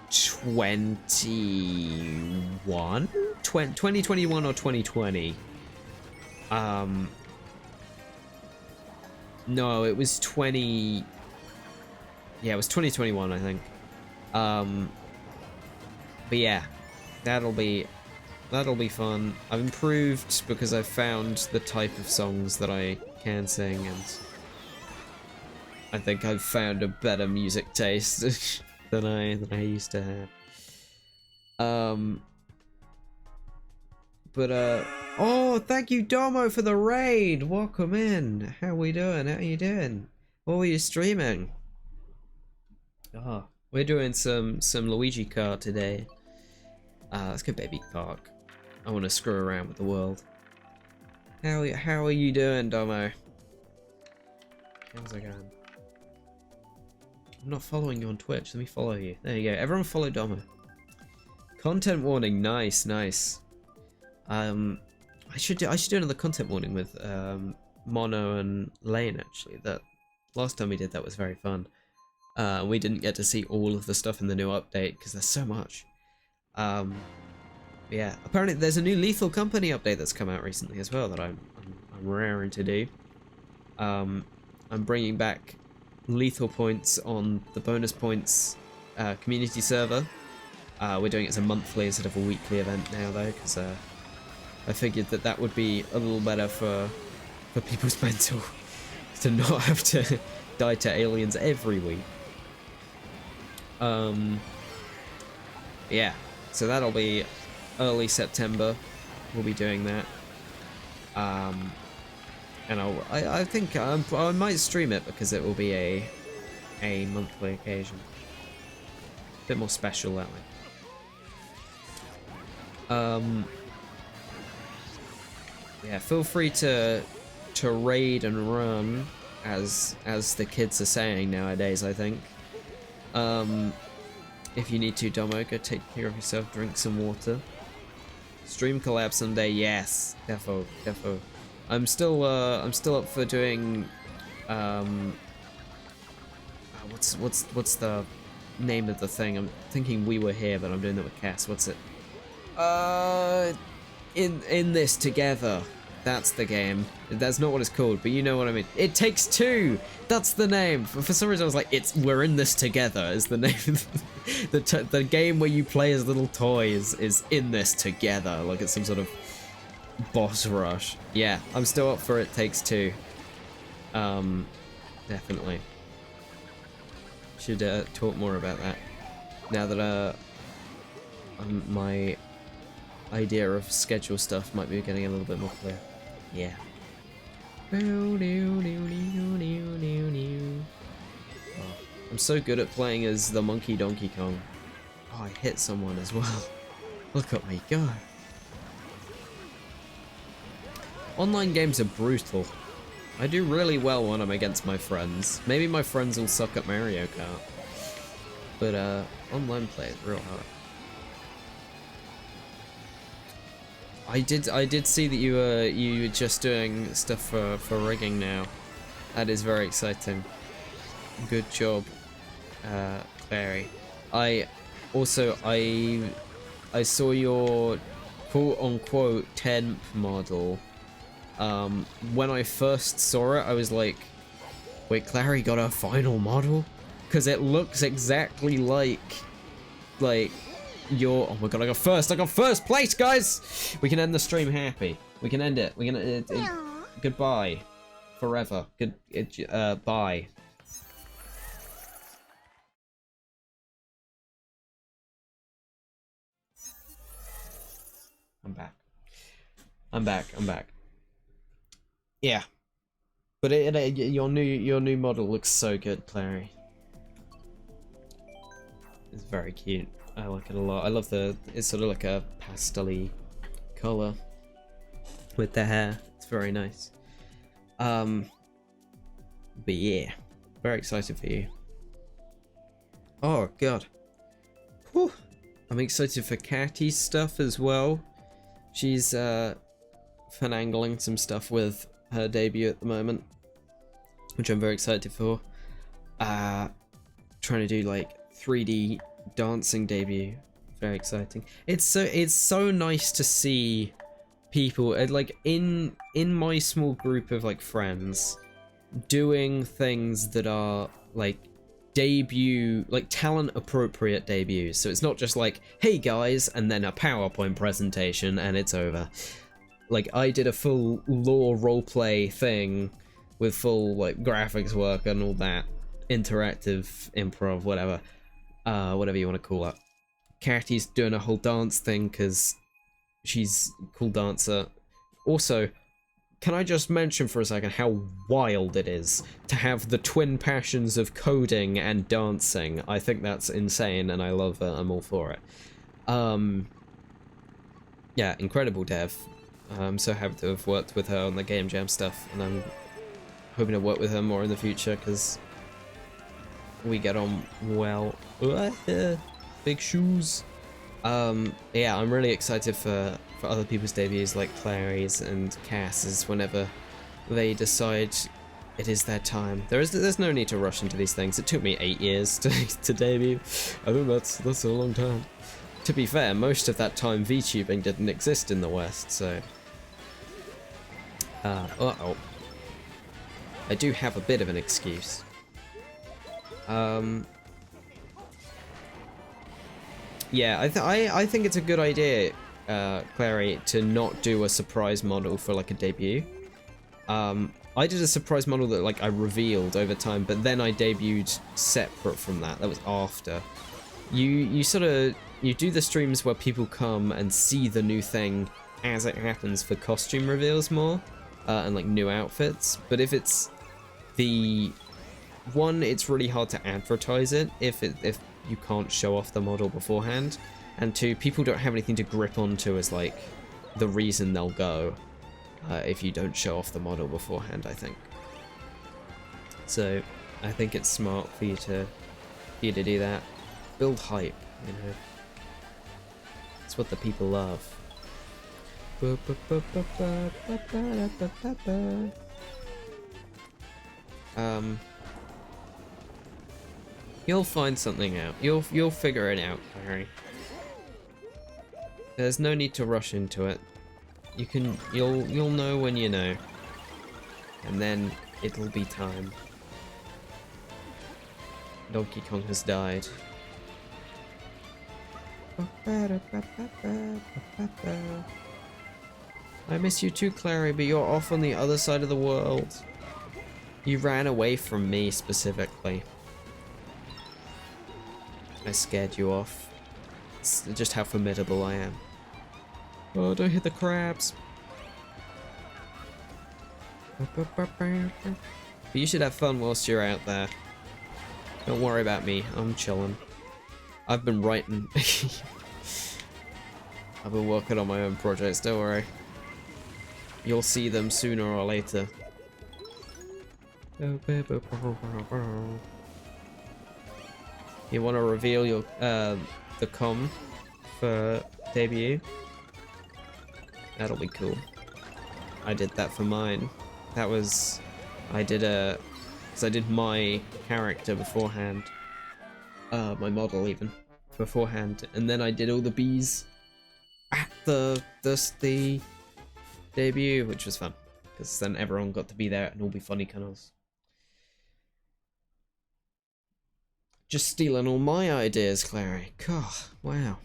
2021 or 2020. No, it was 20. Yeah, it was 2021, I think. But yeah, that'll be fun. I've improved because I've found the type of songs that I can sing, and I think I've found a better music taste than I used to have. Oh, thank you, Domo, for the raid. Welcome in. How we doing? How you doing? What were you streaming? Oh, we're doing some Luigi Kart today. Let's go Baby Park. I want to screw around with the world. How are you doing, Domo? How's it going? I'm not following you on Twitch. Let me follow you. There you go. Everyone follow Domo. Content warning. Nice, nice. I should do another content warning with Mono and Lane, actually. That last time we did that was very fun. We didn't get to see all of the stuff in the new update because there's so much. Yeah, apparently there's a new Lethal Company update that's come out recently as well that I'm raring to do. I'm bringing back lethal points on the bonus points community server. We're doing it as a monthly instead of a weekly event now, though, because I figured that would be a little better for people's mental to not have to die to aliens every week. Yeah, so that'll be early September. We'll be doing that. And I think I might stream it because it will be a monthly occasion. A bit more special that way. Yeah, feel free to raid and run, as the kids are saying nowadays, I think. If you need to, Domo, go take care of yourself, drink some water. Stream collab someday, yes, defo. I'm still up for doing what's the name of the thing? I'm thinking We Were Here, but I'm doing that with Cass. What's it? In This Together. That's the game. That's not what it's called, but you know what I mean. It Takes Two. That's the name. For some reason, I was like, We're In This Together is the name. The game where you play as little toys is In This Together. Like it's some sort of boss rush. Yeah, I'm still up for It Takes Two. Definitely. Should talk more about that. Now that my idea of schedule stuff might be getting a little bit more clear. Yeah. Oh, I'm so good at playing as the monkey Donkey Kong. Oh, I hit someone as well. Look at me go. Online games are brutal. I do really well when I'm against my friends. Maybe my friends will suck at Mario Kart. But online play is real hard. I did see that you were just doing stuff for rigging now. That is very exciting. Good job, Clary. I saw your quote unquote 10th model. When I first saw it, I was like, wait, Clary got her final model? Because it looks exactly like your, oh my god, I got first place, guys! We can end the stream happy. We can end it. We can, goodbye. Forever. Bye. I'm back. Yeah. But your new model looks so good, Clary. It's very cute. I like it a lot. I love it's sort of like a pastel-y color with the hair. It's very nice. But yeah, very excited for you. Oh god. Whew. I'm excited for Catty's stuff as well. She's finagling some stuff with her debut at the moment, which I'm very excited for. Trying to do like 3D dancing debut. Very exciting. It's so nice to see people like in my small group of like friends doing things that are like debut, like talent appropriate debuts. So it's not just like, hey guys, and then a PowerPoint presentation and it's over. Like I did a full lore roleplay thing with full like graphics work and all that, interactive improv, whatever you want to call it. Catty's doing a whole dance thing because she's a cool dancer. Also, can I just mention for a second how wild it is to have the twin passions of coding and dancing? I think that's insane and I love it. I'm all for it. Yeah, incredible dev. I'm so happy to have worked with her on the Game Jam stuff, and I'm hoping to work with her more in the future because we get on well. Big shoes. Yeah, I'm really excited for other people's debuts like Clary's and Cass's whenever they decide it is their time. There's no need to rush into these things. It took me 8 years to debut. I think that's a long time. To be fair, most of that time VTubing didn't exist in the West, so uh-oh. I do have a bit of an excuse. Yeah, I think it's a good idea, Clary, to not do a surprise model for like a debut. I did a surprise model that like I revealed over time, but then I debuted separate from that. That was after. You sort of do the streams where people come and see the new thing as it happens for costume reveals more, and like new outfits. But if it's the one, it's really hard to advertise it if you can't show off the model beforehand, and two, people don't have anything to grip onto as like the reason they'll go if you don't show off the model beforehand, I think. So I think it's smart for you to do that. Build hype, you know. It's what the people love. You'll find something out. You'll figure it out, Harry. There's no need to rush into it. You'll know when you know. And then it'll be time. Donkey Kong has died. I miss you too, Clary, but you're off on the other side of the world. You ran away from me specifically. I scared you off. It's just how formidable I am. Oh, don't hit the crabs. But you should have fun whilst you're out there. Don't worry about me, I'm chilling. I've been writing. I've been working on my own projects, don't worry. You'll see them sooner or later. You want to reveal your the com for debut? That'll be cool. I did that for mine. That was, I did my character beforehand. My model even beforehand, and then I did all the bees at the debut, which was fun because then everyone got to be there and all be funny canals. Just stealing all my ideas, Clary. God, wow.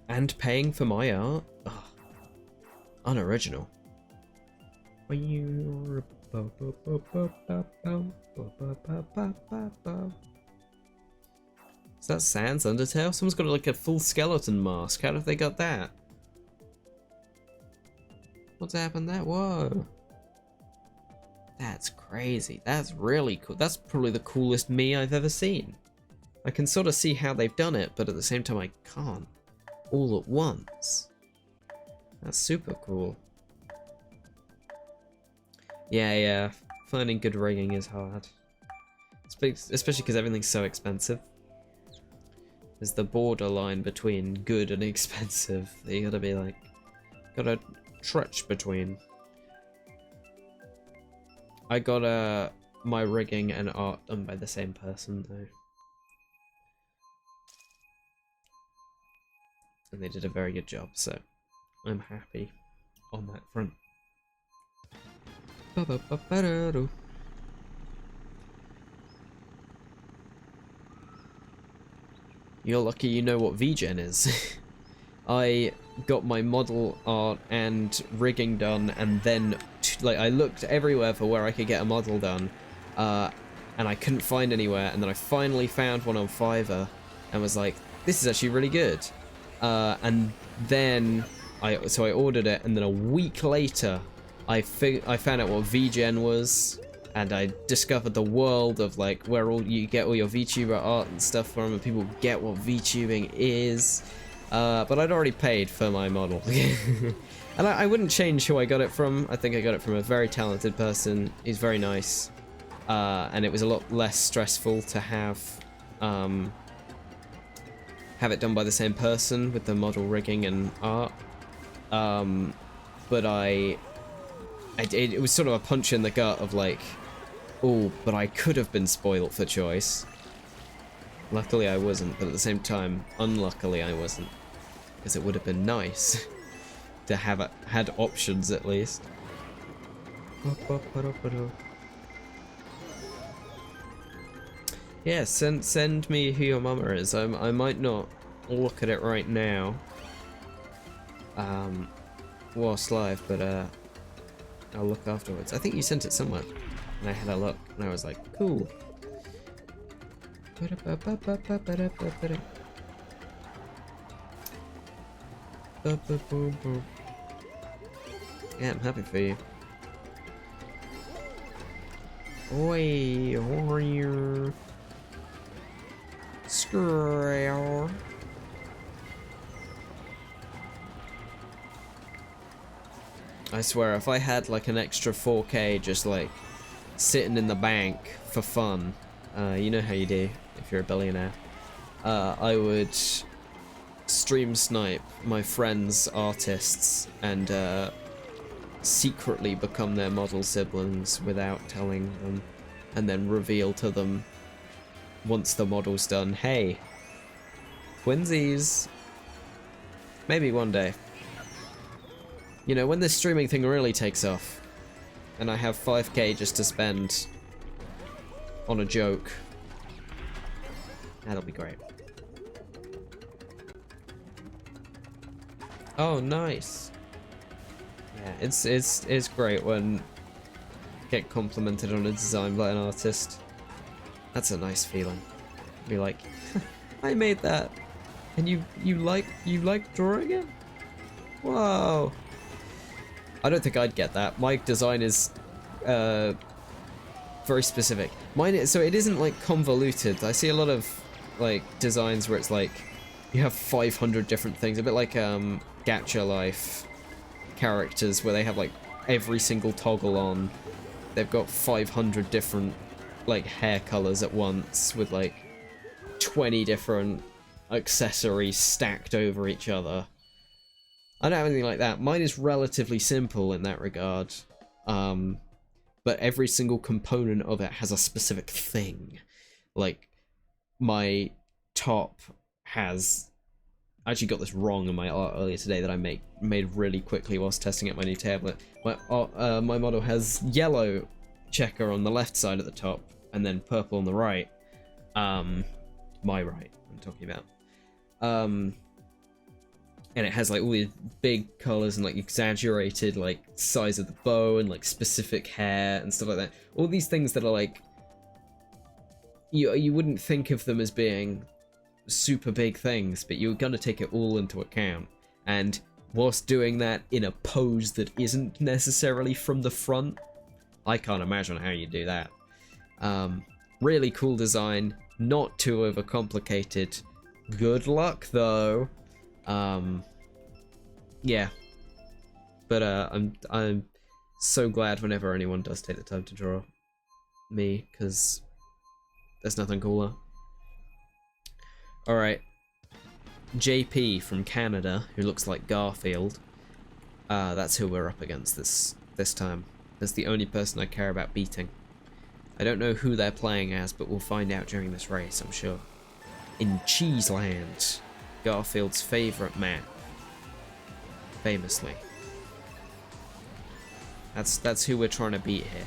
And paying for my art? Oh, unoriginal. Is that Sans Undertale? Someone's got like a full skeleton mask. How have they got that? What's happened there? Whoa. That's crazy. That's really cool. That's probably the coolest me I've ever seen. I can sort of see how they've done it, but at the same time I can't. All at once. That's super cool. Yeah. Finding good rigging is hard. Especially because everything's so expensive. There's the borderline between good and expensive that you gotta be like, gotta trudge between. I got my rigging and art done by the same person though. and they did a very good job, so I'm happy on that front. Ba-ba-ba-ba-da-do. You're lucky you know what VGen is. I got my model art and rigging done, and then like I looked everywhere for where I could get a model done, and I couldn't find anywhere, and then I finally found one on Fiverr and was like, this is actually really good. And then I ordered it, and then a week later I found out what VGen was, and I discovered the world of like where you get all your VTuber art and stuff from, and people get what VTubing is. But I'd already paid for my model. And I wouldn't change who I got it from. I think I got it from a very talented person. He's very nice. And it was a lot less stressful to have it done by the same person with the model rigging and art. But it was sort of a punch in the gut of like, oh, but I could have been spoiled for choice. Luckily I wasn't, but at the same time, unluckily I wasn't. Because it would have been nice to have had options at least. Yeah, send me who your mama is. I might not look at it right now, whilst live, but I'll look afterwards. I think you sent it somewhere, and I had a look, and I was like, cool. Yeah, I'm happy for you. Oi, warrior. Screw. I swear, if I had like an extra 4K just like sitting in the bank for fun, you know how you do if you're a billionaire, I would stream snipe my friends' artists and secretly become their model siblings without telling them, and then reveal to them once the model's done, hey, twinsies. Maybe one day. You know, when this streaming thing really takes off, and I have 5K just to spend on a joke, that'll be great. Oh, nice. Yeah, it's great when you get complimented on a design by an artist. That's a nice feeling. Be like, I made that, and you like drawing it? Whoa. I don't think I'd get that. My design is very specific. So it isn't like convoluted. I see a lot of like designs where it's like you have 500 different things, a bit like Gacha Life characters where they have like every single toggle on. They've got 500 different like hair colors at once with like 20 different accessories stacked over each other. I don't have anything like that. Mine is relatively simple in that regard, but every single component of it has a specific thing. Like my top has, I actually got this wrong in my art earlier today that I made really quickly whilst testing out my new tablet. My model has yellow checker on the left side at the top, and then purple on the right. My right, I'm talking about. And it has like all these big colors and like exaggerated like size of the bow and like specific hair and stuff like that. All these things that are like, you wouldn't think of them as being super big things, but you're gonna take it all into account. And whilst doing that in a pose that isn't necessarily from the front, I can't imagine how you do that. Really cool design, not too overcomplicated. Good luck though. Yeah, but I'm so glad whenever anyone does take the time to draw me, because there's nothing cooler. All right, JP from Canada, who looks like Garfield. That's who we're up against this time. That's the only person I care about beating. I don't know who they're playing as, but we'll find out during this race, I'm sure. In Cheeseland. Garfield's favorite man. Famously. That's who we're trying to beat here.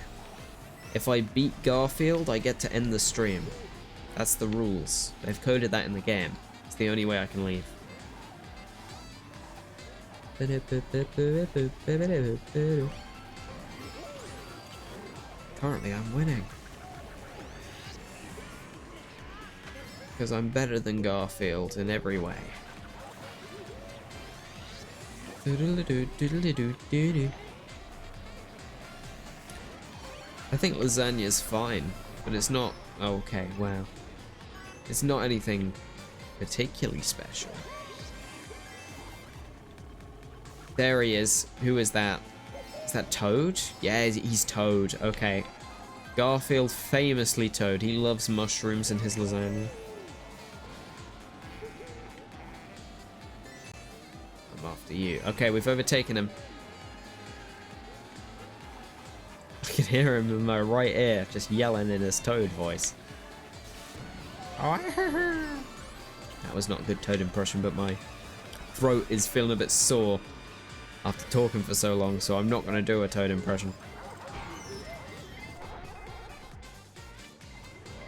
If I beat Garfield, I get to end the stream. That's the rules. They've coded that in the game. It's the only way I can leave. Currently, I'm winning. Because I'm better than Garfield in every way. I think lasagna's fine, but it's not... Oh, okay, wow. It's not anything particularly special. There he is. Who is that? Is that Toad? Yeah, he's Toad. Okay. Garfield, famously Toad. He loves mushrooms in his lasagna. I'm after you. Okay, we've overtaken him. I can hear him in my right ear, just yelling in his Toad voice. That was not a good Toad impression, but my throat is feeling a bit sore after talking for so long, so I'm not going to do a Toad impression.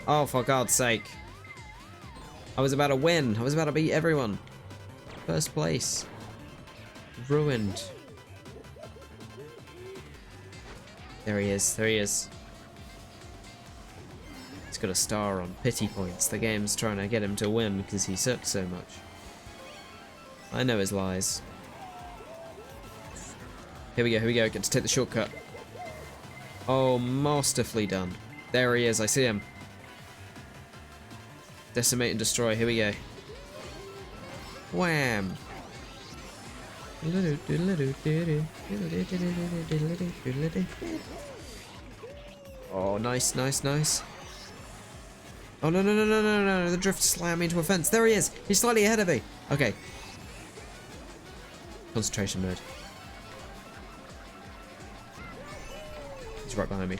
Oh, for God's sake. I was about to win. I was about to beat everyone. First place. Ruined. There he is. There he is. He's got a star on pity points. The game's trying to get him to win because he sucks so much. I know his lies. Here we go, here we go. Get to take the shortcut. Oh, masterfully done. There he is, I see him. Decimate and destroy, here we go. Wham! Oh, nice, nice, nice. Oh, no, no, no, no, no, no, the drift slammed me into a fence. There he is. He's slightly ahead of me. Okay. Concentration mode. He's right behind me.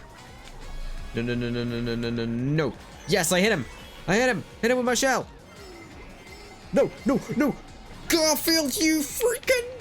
No, no, no, no, no, no, no, no, no. Yes, I hit him. I hit him. Hit him with my shell. No, no, no. Garfield, you freaking